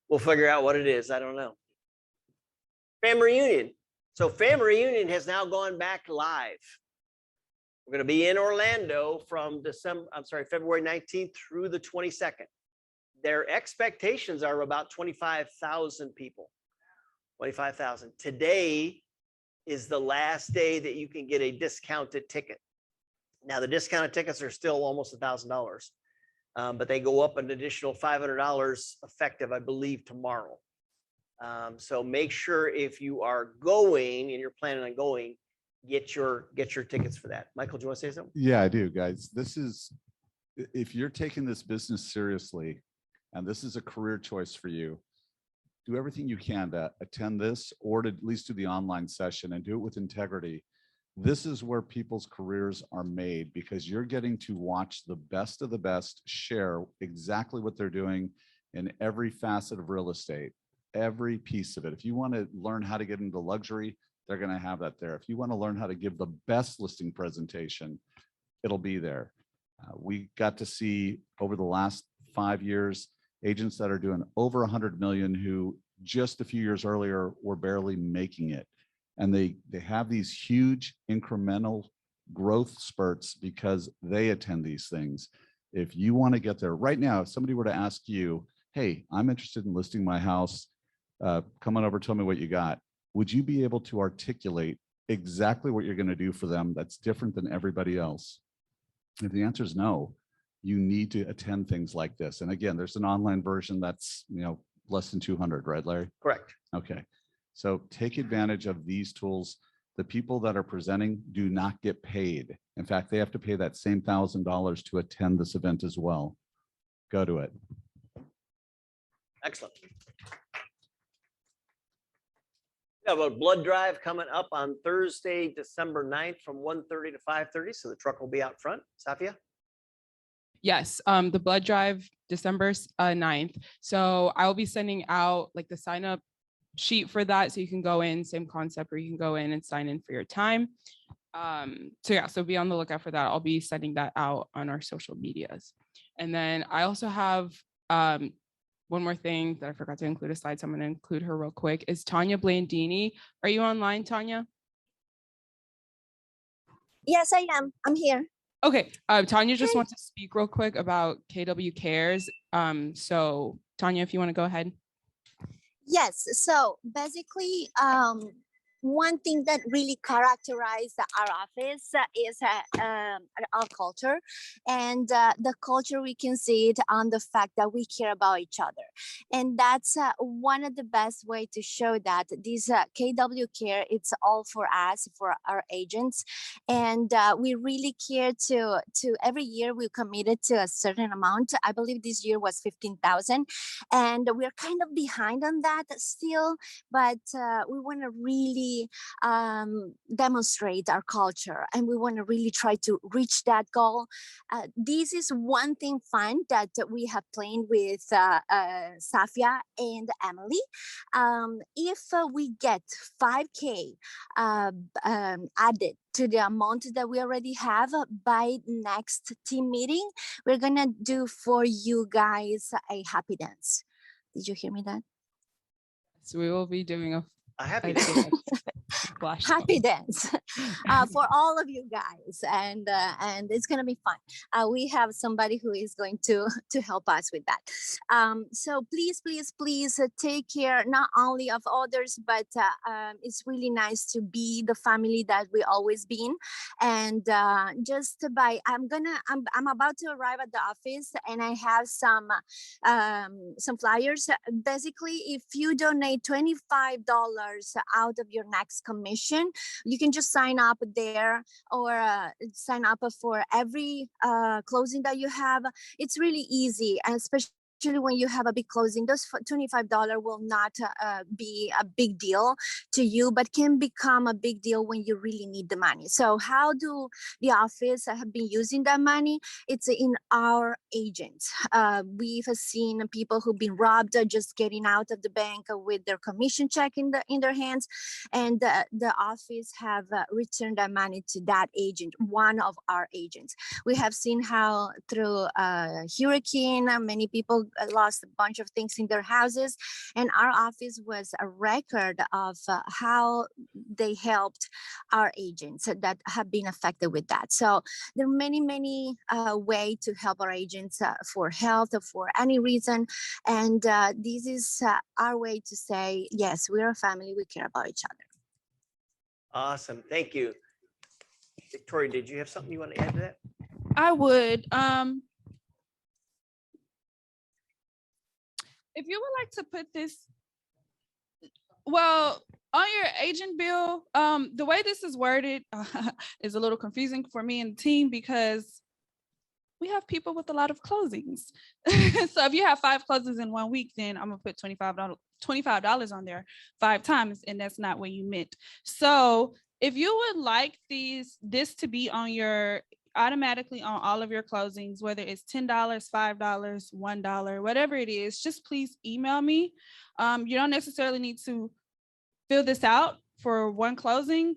We'll figure out what it is. I don't know. Family reunion. So family reunion has now gone back live. We're going to be in Orlando from February 19th through the 22nd. Their expectations are about 25,000 people. 25,000. Today is the last day that you can get a discounted ticket. Now the discounted tickets are still almost $1,000, but they go up an additional $500 effective, I believe, tomorrow. So make sure if you are going and you're planning on going, get your tickets for that. Michael, do you want to say something? Yeah, I do, guys. If you're taking this business seriously, and this is a career choice for you, do everything you can to attend this or to at least do the online session and do it with integrity. This is where people's careers are made because you're getting to watch the best of the best share exactly what they're doing in every facet of real estate, every piece of it. If you want to learn how to get into luxury, they're going to have that there. If you want to learn how to give the best listing presentation, it'll be there. We got to see over the last 5 years, agents that are doing over 100 million who just a few years earlier were barely making it. And they have these huge incremental growth spurts because they attend these things. If you want to get there right now, if somebody were to ask you, hey, I'm interested in listing my house, come on over, tell me what you got. Would you be able to articulate exactly what you're going to do for them that's different than everybody else? If the answer is no, you need to attend things like this. And again, there's an online version that's, less than 200, right, Larry? Correct. Okay. So take advantage of these tools. The people that are presenting do not get paid. In fact, they have to pay that same $1,000 to attend this event as well. Go to it. Excellent. We have a blood drive coming up on Thursday, December 9th from 1:30 to 5:30. So the truck will be out front. Safia? Yes, the blood drive, December 9th. So I will be sending out like the sign up sheet for that. So you can go in, same concept, where you can go in and sign in for your time. So be on the lookout for that. I'll be sending that out on our social medias. And then I also have one more thing that I forgot to include a slide. So I'm going to include her real quick is Tanya Blandini. Are you online, Tanya? Yes, I am. I'm here. Okay. Tanya just wants to speak real quick about KW Cares. So Tanya, if you want to go ahead. Yes. So basically, one thing that really characterizes our office is our culture, and the culture, we can see it on the fact that we care about each other, and that's one of the best way to show that this KW Care, it's all for us, for our agents, and we really care to every year we committed to a certain amount. I believe this year was 15,000, and we're kind of behind on that still, but we want to really demonstrate our culture, and we want to really try to reach that goal. This is one thing fun that we have planned with Safia and Emily. If we get 5K added to the amount that we already have by next team meeting, we're gonna do for you guys a happy dance. Did you hear me that? So we will be doing a happy dance. Happy dance for all of you guys, and it's gonna be fun. We have somebody who is going to help us with that. So please take care not only of others, but it's really nice to be the family that we always been. And just by I'm about to arrive at the office, and I have some flyers. Basically, if you donate $25 out of your next commission, you can just sign up there, or sign up for every closing that you have. It's really easy, and especially especially when you have a big closing. Those $25 will not be a big deal to you, but can become a big deal when you really need the money. So how do the office have been using that money? It's in our agents. We've seen people who've been robbed just getting out of the bank with their commission check in their hands, and the office have returned that money to that agent, one of our agents. We have seen how through hurricane, many people lost a bunch of things in their houses, and our office was a record of how they helped our agents that have been affected with that. So there are many ways to help our agents for health or for any reason, and this is our way to say, yes, we're a family, we care about each other. Awesome. Thank you. Victoria, did you have something you want to add to that? I would. If you would like to put this, well, on your agent bill, the way this is worded is a little confusing for me and the team because we have people with a lot of closings. So if you have 5 closings in 1 week, then I'm gonna put $25 on there 5 times, and that's not what you meant. So if you would like this to be on your automatically on all of your closings, whether it's $10, $5, $1, whatever it is, just please email me. You don't necessarily need to fill this out for one closing.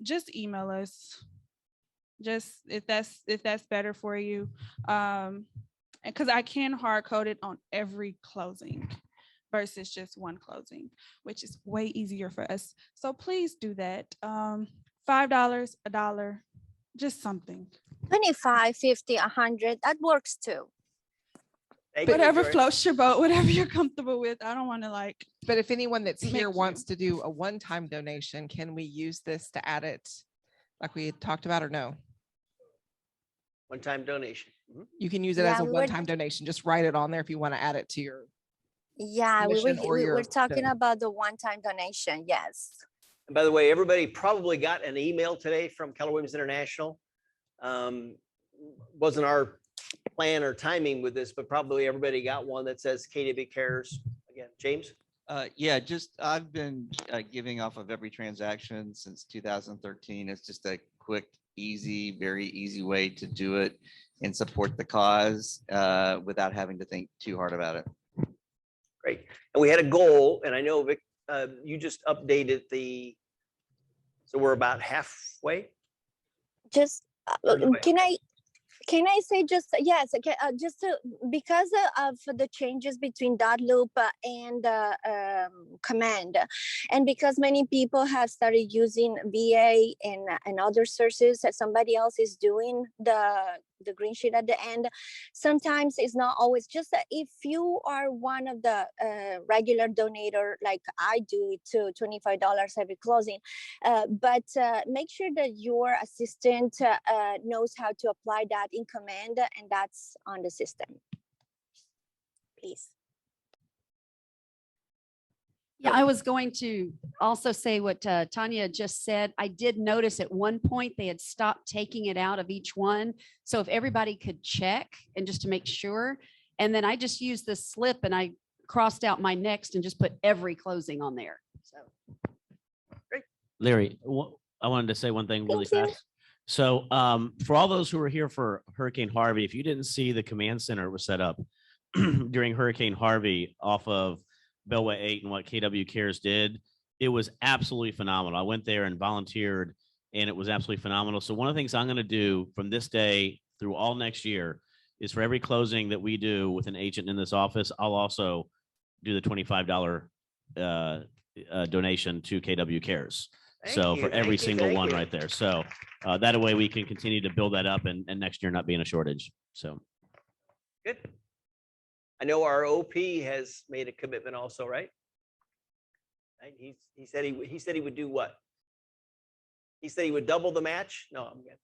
Just email us. Just if that's better for you. Because I can hard code it on every closing versus just one closing, which is way easier for us. So please do that. $5, $1, just something. 25, 50, 100, that works too. Whatever floats your boat, whatever you're comfortable with. I don't want to like. But if anyone that's make here you- wants to do a one-time donation, can we use this to add it like we had talked about, or no? One-time donation. Mhm. You can use it Yeah, as a we were- one-time donation. Just write it on there if you want to add it to your. Yeah, Commission or we your were talking donor. about the one-time donation. Yes. And by the way, everybody probably got an email today from Keller Williams International. Wasn't our plan or timing with this, but probably everybody got one that says KW Cares. Again, James? Yeah, just I've been giving off of every transaction since 2013. It's just a quick, easy, very easy way to do it and support the cause without having to think too hard about it. Great. And we had a goal, and I know Vic, you just updated so we're about halfway. Just Halfway. can I say just yes? Okay, because of the changes between dot loop and command, and because many people have started using VA and other sources that somebody else is doing the green sheet at the end. Sometimes it's not always just that if you are one of the regular donator, like I do to $25 every closing, but make sure that your assistant knows how to apply that in command, and that's on the system. Please. Yeah, I was going to also say what Tanya just said. I did notice at one point they had stopped taking it out of each one. So if everybody could check and just to make sure. And then I just used this slip and I crossed out my next and just put every closing on there. So Larry, I wanted to say one thing really fast. So for all those who were here for Hurricane Harvey, if you didn't see the command center was set up during Hurricane Harvey off of Beltway 8 and what KW Cares did, it was absolutely phenomenal. I went there and volunteered, and it was absolutely phenomenal. So one of the things I'm going to do from this day through all next year is for every closing that we do with an agent in this office, I'll also do the $25 donation to KW Cares. So for every single one right there. So that way we can continue to build that up and next year not be in a shortage. So Good. I know our OP has made a commitment also, right? He said he would do what? He said he would double the match. No, I'm good.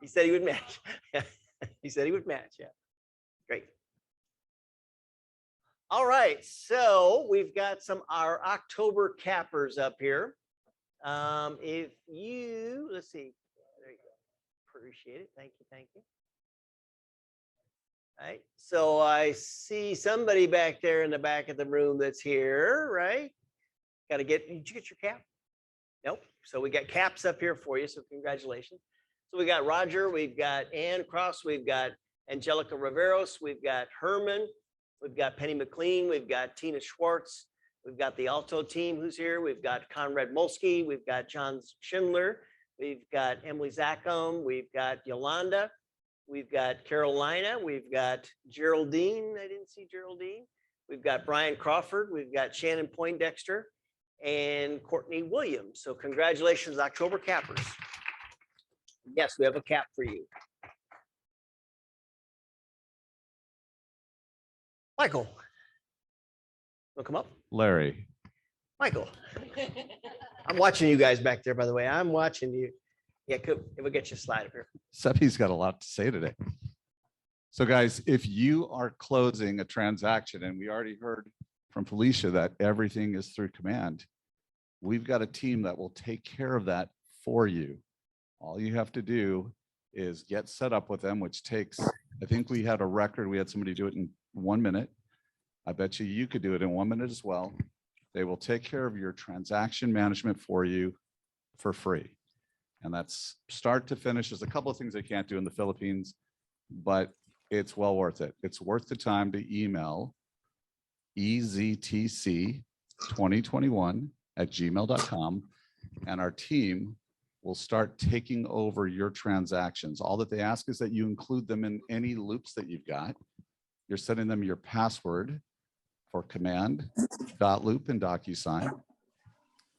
He said he would match. He said he would match. Yeah. Great. All right. So we've got our October cappers up here. If you, let's see. There you go. Appreciate it. Thank you. Thank you. Right. So I see somebody back there in the back of the room that's here, right? Got to get, did you get your cap? Nope. So we got caps up here for you. So congratulations. So we got Roger, we've got Ann Cross, we've got Angelica Riveros, we've got Herman, we've got Penny McLean, we've got Tina Schwartz, we've got the Alto team who's here, we've got Conrad Molsky, we've got John Schindler, we've got Emily Zackham, we've got Yolanda, we've got Carolina, we've got Geraldine, I didn't see Geraldine, we've got Brian Crawford, we've got Shannon Poindexter, and Courtney Williams. So congratulations, October cappers. Yes, we have a cap for you. Michael. Wanna come up? Larry. Michael. I'm watching you guys back there, by the way. I'm watching you. Yeah, we'll get you a slide up here. Seppi's got a lot to say today. So guys, if you are closing a transaction, and we already heard from Felicia that everything is through command, we've got a team that will take care of that for you. All you have to do is get set up with them, which takes, I think we had a record. We had somebody do it in 1 minute. I bet you could do it in 1 minute as well. They will take care of your transaction management for you for free. And that's start to finish. There's a couple of things they can't do in the Philippines, but it's well worth it. It's worth the time to email eztc2021@gmail.com, and our team will start taking over your transactions. All that they ask is that you include them in any loops that you've got. You're sending them your password for command, .loop, and DocuSign.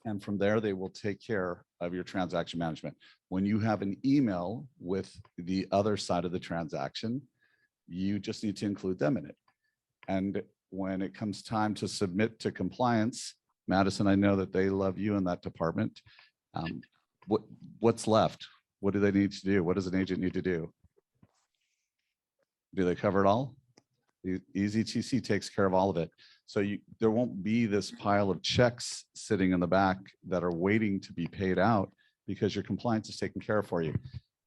And from there, they will take care of your transaction management. When you have an email with the other side of the transaction, you just need to include them in it. And when it comes time to submit to compliance, Madison, I know that they love you in that department. What's left? What do they need to do? What does an agent need to do? Do they cover it all? EasyTC takes care of all of it. So there won't be this pile of checks sitting in the back that are waiting to be paid out because your compliance is taken care of for you.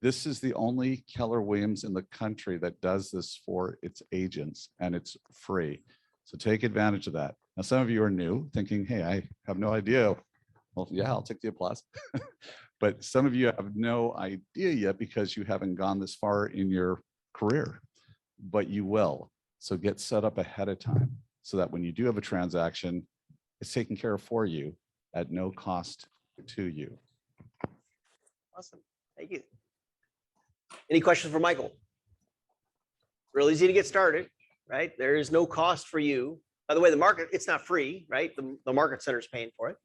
This is the only Keller Williams in the country that does this for its agents, and it's free. So take advantage of that. Now, some of you are new thinking, hey, I have no idea. Well, yeah, I'll take the applause. But some of you have no idea yet because you haven't gone this far in your career, but you will. So get set up ahead of time so that when you do have a transaction, it's taken care of for you at no cost to you. Awesome. Thank you. Any questions for Michael? Real easy to get started, right? There is no cost for you. By the way, the market, it's not free, right? The market center is paying for it.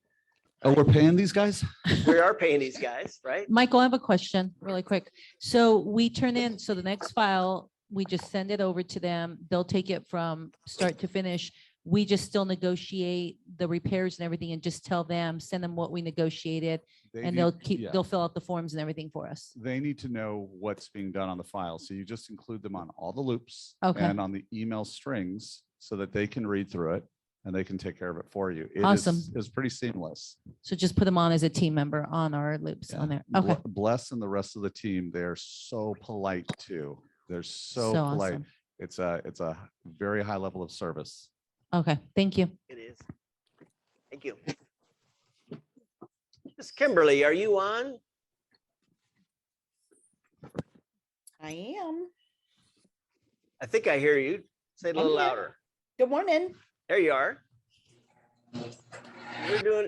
Oh, we're paying these guys? We are paying these guys, right? Michael, I have a question really quick. So we turn in, so the next file, we just send it over to them. They'll take it from start to finish. We just still negotiate the repairs and everything and just tell them, send them what we negotiated, and they'll fill out the forms and everything for us. They need to know what's being done on the file. So you just include them on all the loops Okay. and on the email strings so that they can read through it and they can take care of it for you. Awesome. It's pretty seamless. So just put them on as a team member on our loops on there. Okay. Bless and the rest of the team, they're so polite too. They're so So polite. awesome. It's a very high level of service. Okay. Thank you. It is. Thank you. Miss Kimberly, are you on? I am. I think I hear you. Say it a little I'm here. louder. Good morning. There you are.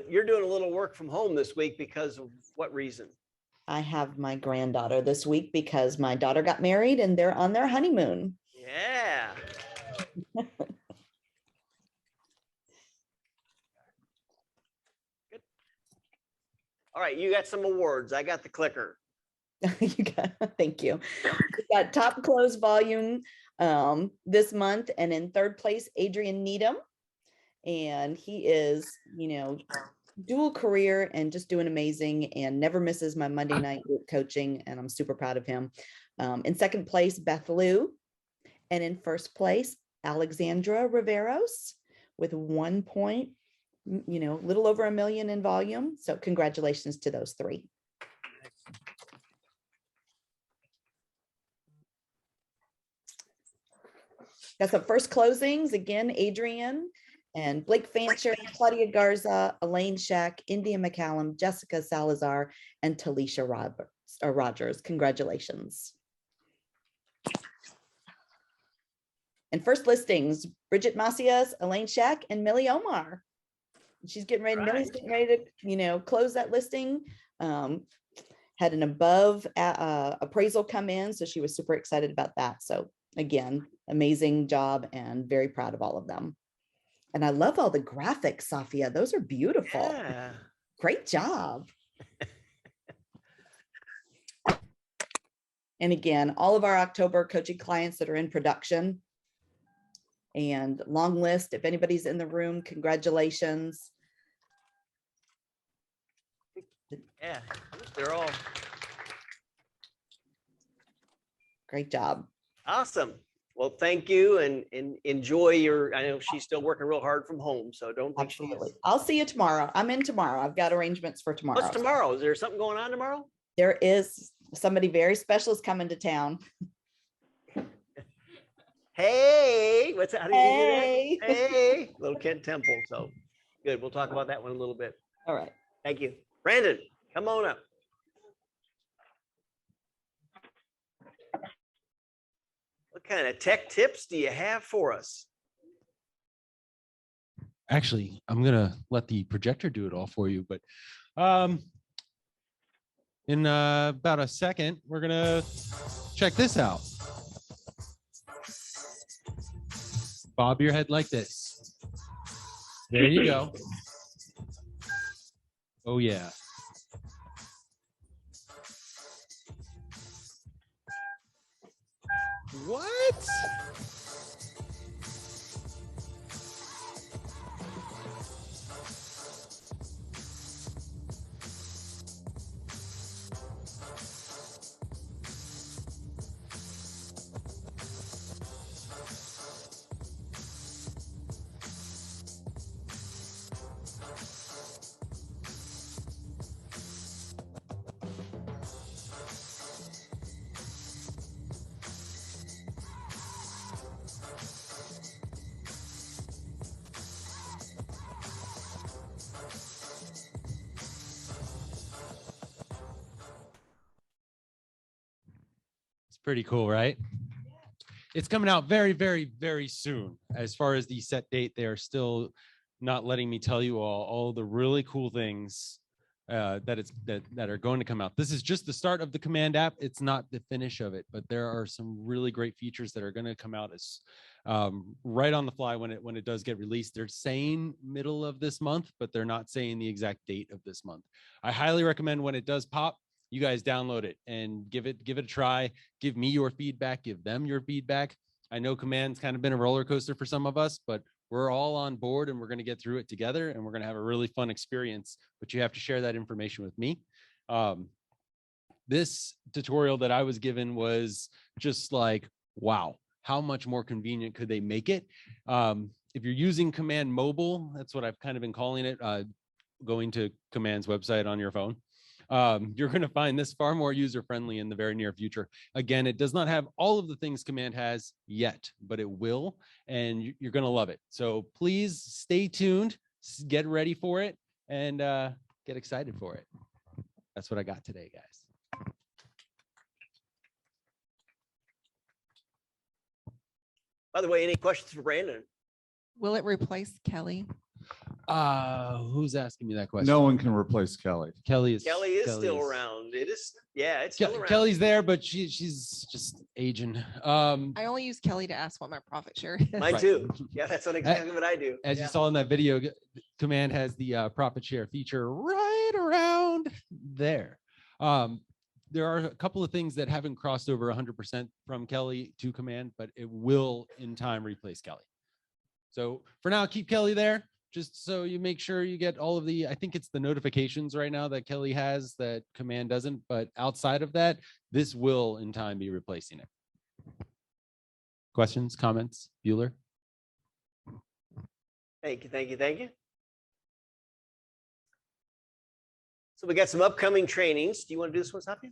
You're doing a little work from home this week because of what reason? I have my granddaughter this week because my daughter got married and they're on their honeymoon. Yeah. Good. All right, you got some awards. I got the clicker. Thank you. We got top close volume this month, and in third place, Adrian Needham. And he is, dual career and just doing amazing and never misses my Monday night group coaching. And I'm super proud of him. In second place, Beth Lou. And in first place, Alexandra Riveros with 1 point, little over 1 million in volume. So congratulations to those three. Got some first closings again, Adrian and Blake Fancher, Claudia Garza, Elaine Shack, India McCallum, Jessica Salazar, and Talisha Rogers. Congratulations. And first listings, Bridget Macias, Elaine Shack, and Millie Omar. She's getting ready, Millie's getting ready to, close that listing. Had an above appraisal come in, so she was super excited about that. So again, amazing job and very proud of all of them. And I love all the graphics, Safia. Those are beautiful. Yeah. Great job. And again, all of our October coaching clients that are in production, and long list. If anybody's in the room, congratulations. Yeah, they're all great job. Awesome. Well, thank you, and enjoy your. I know she's still working real hard from home, so don't think Absolutely. I'll see you tomorrow. I'm in tomorrow. I've got arrangements for tomorrow. What's tomorrow? Is there something going on tomorrow? There is somebody very special is coming to town. Hey, what's that? Hey. Hey, little Kent Temple. So good. We'll talk about that one in a little bit. All right. Thank you. Brandon, come on up. What kind of tech tips do you have for us? Actually, I'm gonna let the projector do it all for you, but in about a second, we're gonna check this out. Bob your head like this. There you go. Oh yeah. What? Pretty cool, right? It's coming out very, very, very soon. As far as the set date, they are still not letting me tell you all the really cool things that are going to come out. This is just the start of the Command app. It's not the finish of it, but there are some really great features that are going to come out as right on the fly when it does get released. They're saying middle of this month, but they're not saying the exact date of this month. I highly recommend when it does pop, you guys download it and give it a try. Give me your feedback, give them your feedback. I know Command's kind of been a roller coaster for some of us, but we're all on board and we're going to get through it together and we're going to have a really fun experience, but you have to share that information with me. This tutorial that I was given was just like, wow, how much more convenient could they make it? If you're using Command Mobile, that's what I've kind of been calling it, going to Command's website on your phone. You're going to find this far more user-friendly in the very near future. Again, it does not have all of the things Command has yet, but it will, and you're going to love it. So please stay tuned, get ready for it, and get excited for it. That's what I got today, guys. By the way, any questions for Brandon? Will it replace Kelly? Who's asking me that question? No one can replace Kelly. Kelly is still around. It is, yeah, it's still around. Kelly's there, but she's just aging. I only use Kelly to ask what my profit share is. Mine too. Yeah, that's exactly what I do. As you saw in that video, Command has the profit share feature right around there. There are a couple of things that haven't crossed over 100% from Kelly to Command, but it will in time replace Kelly. So for now, keep Kelly there, just so you make sure you get all of the, I think it's the notifications right now that Kelly has that Command doesn't, but outside of that, this will in time be replacing it. Questions, comments, Bueller? Thank you, thank you, thank you. So we got some upcoming trainings. Do you want to do this one, Safia?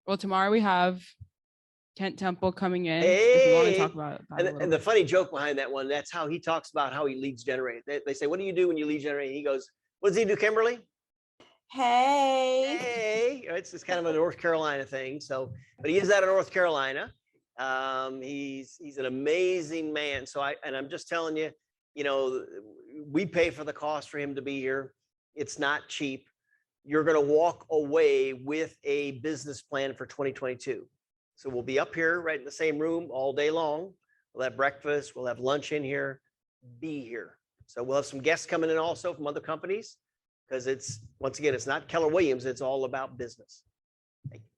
Well, tomorrow we have Kent Temple coming in. If you want to talk Hey, about that a and, little and the bit. funny joke behind that one, that's how he talks about how he leads generate. They say, what do you do when you lead generate? He goes, what does he do, Kimberly? Hey. Hey, it's just kind of a North Carolina thing. So, but he is out of North Carolina. He's an amazing man. So I'm just telling you, you know, we pay for the cost for him to be here. It's not cheap. You're going to walk away with a business plan for 2022. So we'll be up here right in the same room all day long. We'll have breakfast. We'll have lunch in here. Be here. So we'll have some guests coming in also from other companies, because it's, once again, it's not Keller Williams. It's all about business. Thank you.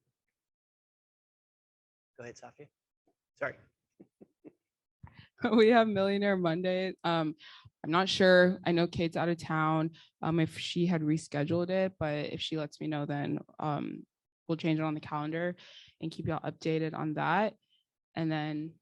Go ahead, Safia. Sorry. We have Millionaire Monday. I'm not sure. I know Kate's out of town. If she had rescheduled it, but if she lets me know, then we'll change it on the calendar and keep y'all updated on that. And then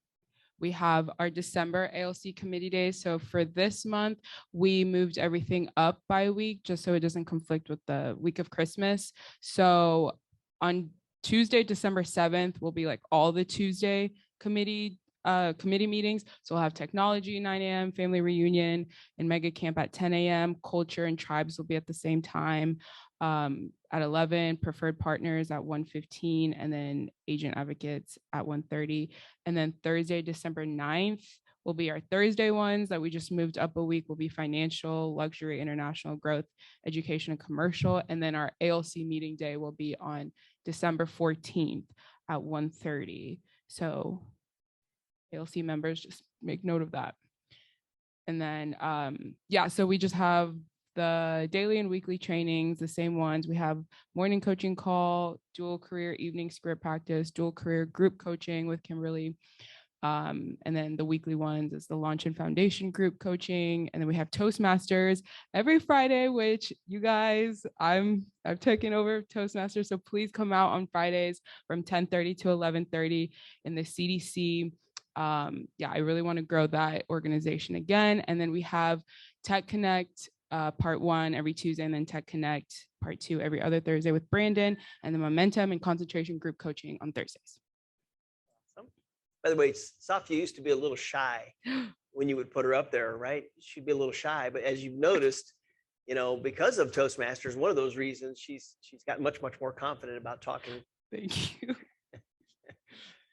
we have our December ALC committee days. So for this month, we moved everything up by a week just so it doesn't conflict with the week of Christmas. So on Tuesday, December 7th, will be like all the Tuesday committee meetings. So we'll have technology 9 a.m., family reunion, and mega camp at 10 a.m. Culture and tribes will be at the same time. At 11, preferred partners at 1:15, and then agent advocates at 1:30. And then Thursday, December 9th will be our Thursday ones that we just moved up a week, will be financial, luxury, international growth, education, and commercial. And then our ALC meeting day will be on December 14th at 1:30. So ALC members, just make note of that. And then, so we just have the daily and weekly trainings, the same ones. We have morning coaching call, dual career evening script practice, dual career group coaching with Kimberly. And then the weekly ones is the launch and foundation group coaching. And then we have Toastmasters every Friday, which you guys, I've taken over Toastmasters. So please come out on Fridays from 10:30 to 11:30 in the CDC. I really want to grow that organization again. And then we have Tech Connect part 1 every Tuesday, and then Tech Connect part 2 every other Thursday with Brandon, and the momentum and concentration group coaching on Thursdays. Awesome. By the way, Safia used to be a little shy when you would put her up there, right? She'd be a little shy, but as you've noticed, you know, because of Toastmasters, one of those reasons she's got much more confident about talking. Thank you.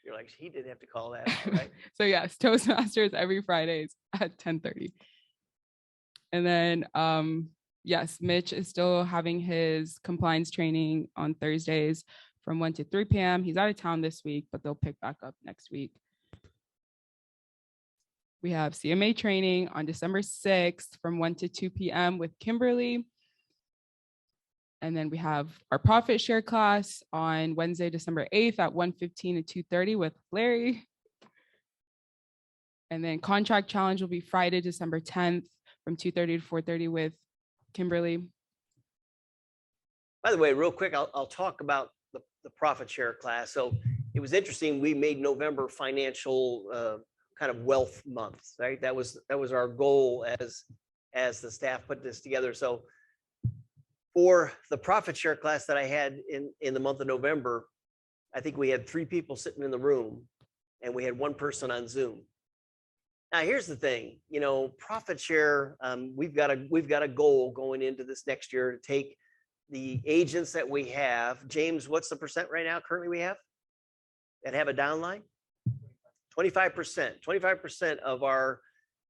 You're like, he didn't have to call that out, right? So yes, Toastmasters every Fridays at 10:30. And then, yes, Mitch is still having his compliance training on Thursdays from 1 to 3 p.m. He's out of town this week, but they'll pick back up next week. We have CMA training on December 6th from 1 to 2 p.m. with Kimberly. And then we have our profit share class on Wednesday, December 8th at 1:15 to 2:30 with Larry. And then contract challenge will be Friday, December 10th from 2:30 to 4:30 with Kimberly. By the way, real quick, I'll talk about the profit share class. So it was interesting. We made November financial kind of wealth month, right? That was our goal as the staff put this together. So for the profit share class that I had in the month of November, I think we had 3 people sitting in the room and we had 1 person on Zoom. Now, here's the thing, you know, profit share, we've got a goal going into this next year to take the agents that we have. James, what's the percent right now currently we have that have a downline? 25%. 25% of our,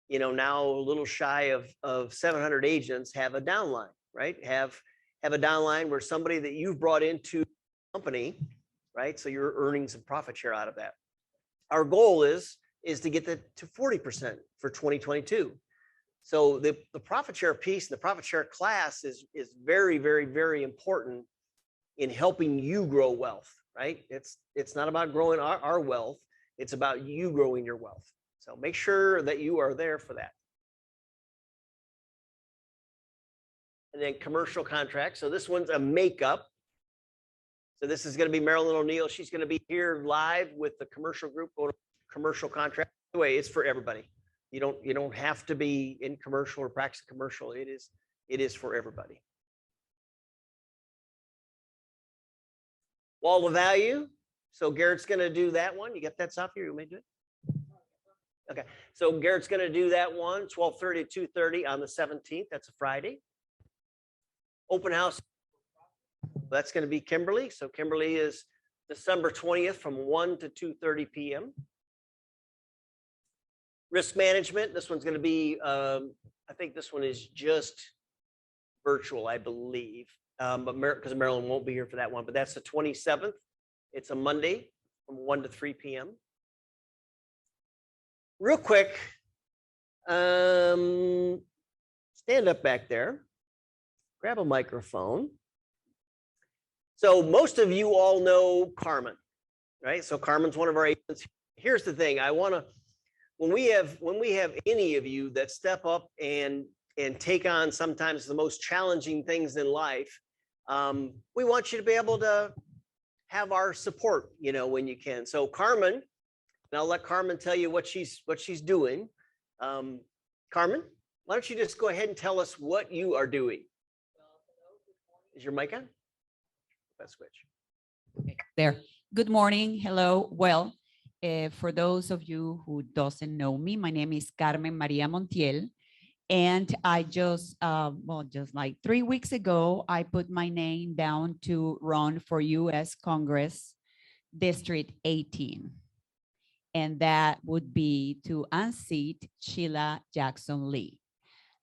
you know, now a little shy of 700 agents have a downline, right? Have a downline where somebody that you've brought into the company, right? So you're earning some profit share out of that. Our goal is to get that to 40% for 2022. So the profit share piece, the profit share class is very, very, very important in helping you grow wealth, right? It's not about growing our wealth. It's about you growing your wealth. So make sure that you are there for that. And then commercial contracts. So this one's a makeup. So this is going to be Marilyn O'Neill. She's going to be here live with the commercial group on commercial contract. By the way, it's for everybody. You don't have to be in commercial or practice commercial. It is for everybody. Wall of value. So Garrett's gonna do that one. You got that stuff here? You may do it. Okay, so Garrett's gonna do that one, 12:30 to 2:30 on the 17th. That's a Friday. Open house. That's gonna be Kimberly. So Kimberly is December 20th from 1 to 2:30 p.m. Risk management. This one's gonna be, I think this one is just virtual, I believe. But because Marilyn won't be here for that one, but that's the 27th. It's a Monday from 1 to 3 p.m. Real quick, stand up back there, grab a microphone. So most of you all know Carmen, right? So Carmen's one of our agents. Here's the thing. I want to, when we have any of you that step up and take on sometimes the most challenging things in life, we want you to be able to have our support, you know, when you can. So Carmen, and I'll let Carmen tell you what she's doing. Carmen, why don't you just go ahead and tell us what you are doing? Is your mic on? Let's switch. There. Good morning. Hello. Well, for those of you who doesn't know me, my name is Carmen Maria Montiel. And I just, just like 3 weeks ago, I put my name down to run for U.S. Congress District 18. And that would be to unseat Sheila Jackson Lee.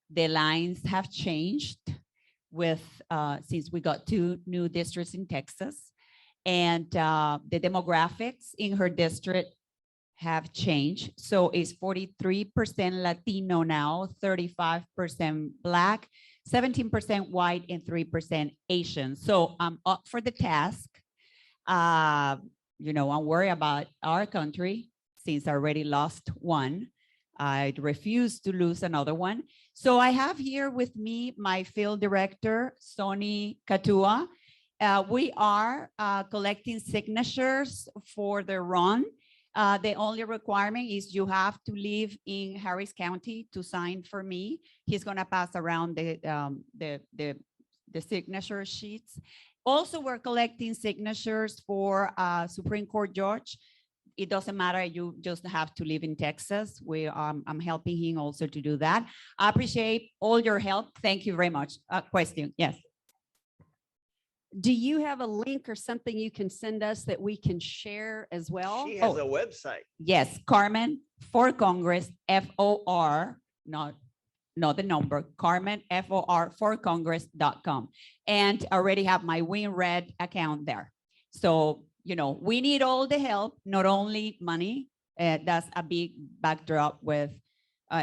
The lines have changed with, since we got 2 new districts in Texas. And the demographics in her district have changed. So it's 43% Latino now, 35% Black, 17% white, and 3% Asian. So I'm up for the task. You know, I'm worried about our country since I already lost one. I refuse to lose another one. So I have here with me my field director, Sonny Katua. We are collecting signatures for the run. The only requirement is you have to live in Harris County to sign for me. He's gonna pass around the signature sheets. Also, we're collecting signatures for Supreme Court judge. It doesn't matter, you just have to live in Texas. I'm helping him also to do that. I appreciate all your help. Thank you very much. Question, yes. Do you have a link or something you can send us that we can share as well? She has a website. Yes, Carmen for Congress, FOR, not the number, Carmen, FOR for Congress.com. And I already have my WinRed account there. So, you know, we need all the help, not only money. That's a big backdrop with,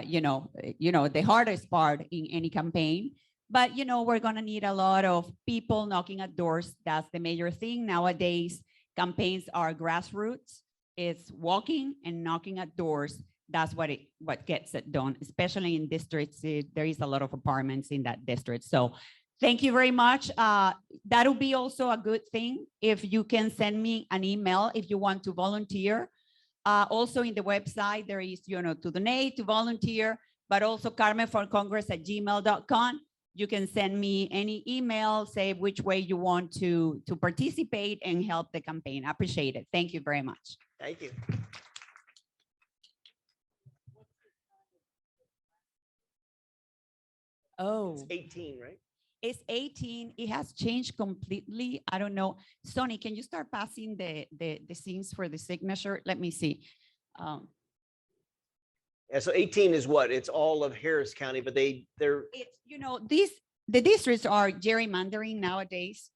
you know, the hardest part in any campaign. But, you know, we're going to need a lot of people knocking at doors. That's the major thing. Nowadays, campaigns are grassroots. It's walking and knocking at doors. That's what gets it done, especially in districts. There is a lot of apartments in that district. So thank you very much. That'll be also a good thing if you can send me an email if you want to volunteer. Also in the website, there is, you know, to donate, to volunteer, but also carmenforcongress@gmail.com. You can send me any email, say which way you want to participate and help the campaign. I appreciate it. Thank you very much. Thank you. Oh. It's 18, right? It's 18. It has changed completely. I don't know. Sonny, can you start passing the scenes for the signature? Let me see. Yeah, so 18 is what? It's all of Harris County, but they're. It's, you know, the districts are gerrymandering nowadays.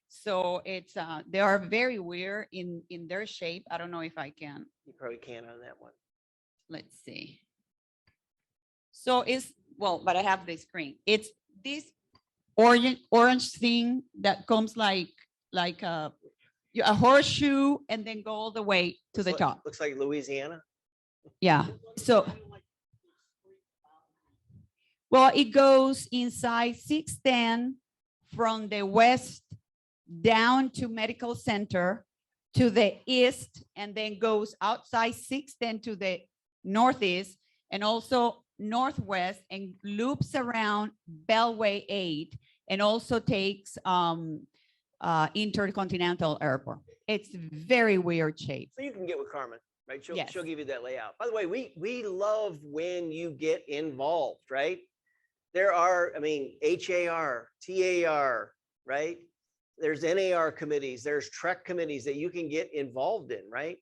So it's they are very weird in their shape. I don't know if I can. You probably can on that one. Let's see. So it's, well, but I have the screen. It's this orange thing that comes like a horseshoe and then go all the way to the top. Looks like Louisiana. Yeah. So, well, it goes inside 610 from the west down to Medical Center to the east, and then goes outside 610 to the northeast and also northwest and loops around Beltway 8 and also takes Intercontinental Airport. It's very weird shape. So you can get with Carmen, right? She'll Yes. give you that layout. By the way, we love when you get involved, right? There are, I mean, HAR, TAR, right? There's NAR committees, there's TREC committees that you can get involved in, right?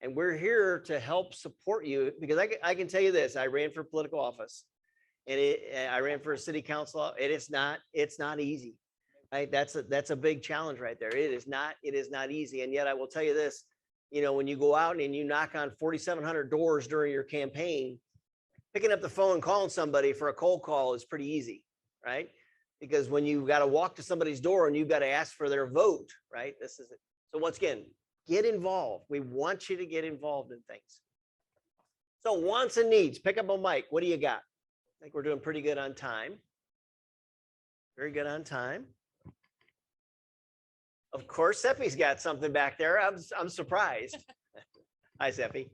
And we're here to help support you because I can tell you this, I ran for political office and I ran for a city council and it's not easy, right? That's a big challenge right there. It is not easy. And yet I will tell you this, you know, when you go out and you knock on 4,700 doors during your campaign, picking up the phone, calling somebody for a cold call is pretty easy, right? Because when you've got to walk to somebody's door and you've got to ask for their vote, right? This is it. So once again, get involved. We want you to get involved in things. So wants and needs, pick up a mic. What do you got? I think we're doing pretty good on time. Very good on time. Of course, Seppi's got something back there. I'm surprised. Hi, Seppi.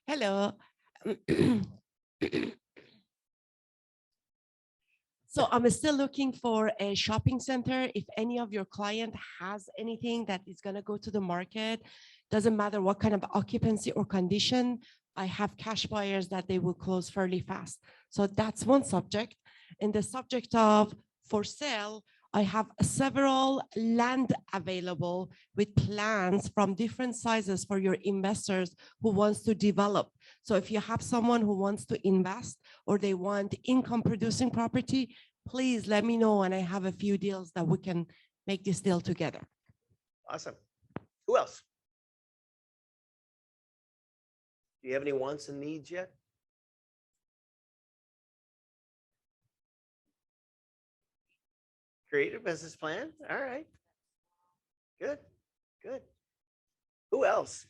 Hello. So I'm still looking for a shopping center. If any of your client has anything that is going to go to the market, doesn't matter what kind of occupancy or condition, I have cash buyers that they will close fairly fast. So that's one subject. In the subject of for sale, I have several land available with plans from different sizes for your investors who wants to develop. So if you have someone who wants to invest or they want income producing property, please let me know and I have a few deals that we can make this deal together. Awesome. Who else? Do you have any wants and needs yet? Create a business plan. All right. Good. Good. Who else?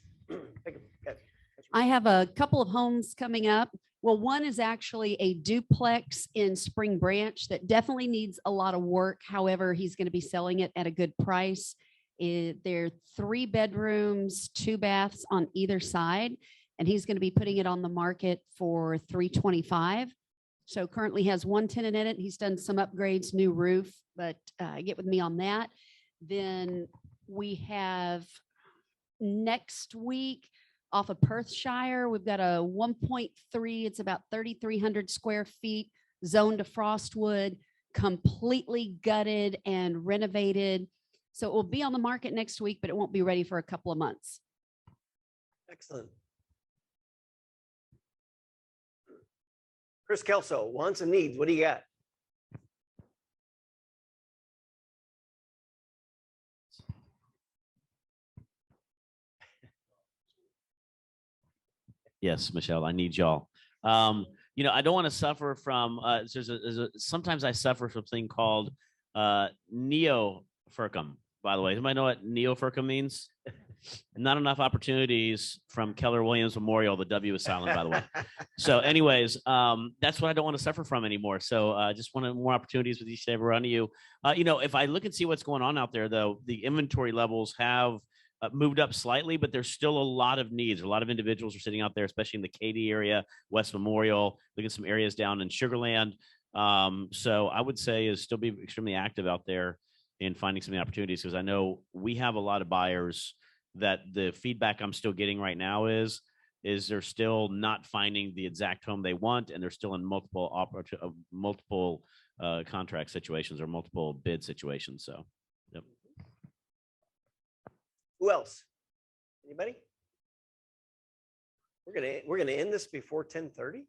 I have a couple of homes coming up. Well, one is actually a duplex in Spring Branch that definitely needs a lot of work. However, he's going to be selling it at a good price. There are 3 bedrooms, 2 baths on either side, and he's going to be putting it on the market for $325,000. So currently has 1 tenant in it. He's done some upgrades, new roof, but get with me on that. Then we have next week off of Perthshire, we've got a 1.3, it's about 3,300 square feet, zoned to Frostwood, completely gutted and renovated. So it will be on the market next week, but it won't be ready for a couple of months. Excellent. Chris Kelso, wants and needs. What do you got? Yes, Michelle, I need y'all. You know, I don't want to suffer from, sometimes I suffer from something called neofurcum, by the way. Anybody know what neofurcum means? Not enough opportunities from Keller Williams Memorial. The W is silent, by the way. So anyways, that's what I don't want to suffer from anymore. So I just wanted more opportunities with each and every one of you. You know, if I look and see what's going on out there, though, the inventory levels have moved up slightly, but there's still a lot of needs. A lot of individuals are sitting out there, especially in the Katy area, West Memorial, look at some areas down in Sugar Land. So I would say is still be extremely active out there in finding some opportunities, because I know we have a lot of buyers that the feedback I'm still getting right now is they're still not finding the exact home they want, and they're still in multiple contract situations or multiple bid situations. So, yep. Who else? Anybody? We're gonna end this before 10:30.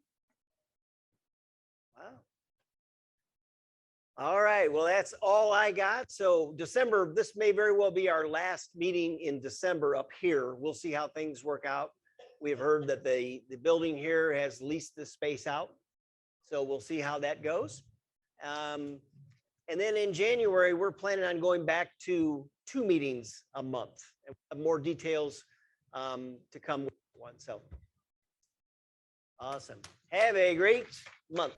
Wow. All right. Well, that's all I got. So December, this may very well be our last meeting in December up here. We'll see how things work out. We have heard that the building here has leased the space out. So we'll see how that goes. And then in January, we're planning on going back to 2 meetings a month. And we'll have more details to come with one. So awesome. Have a great month.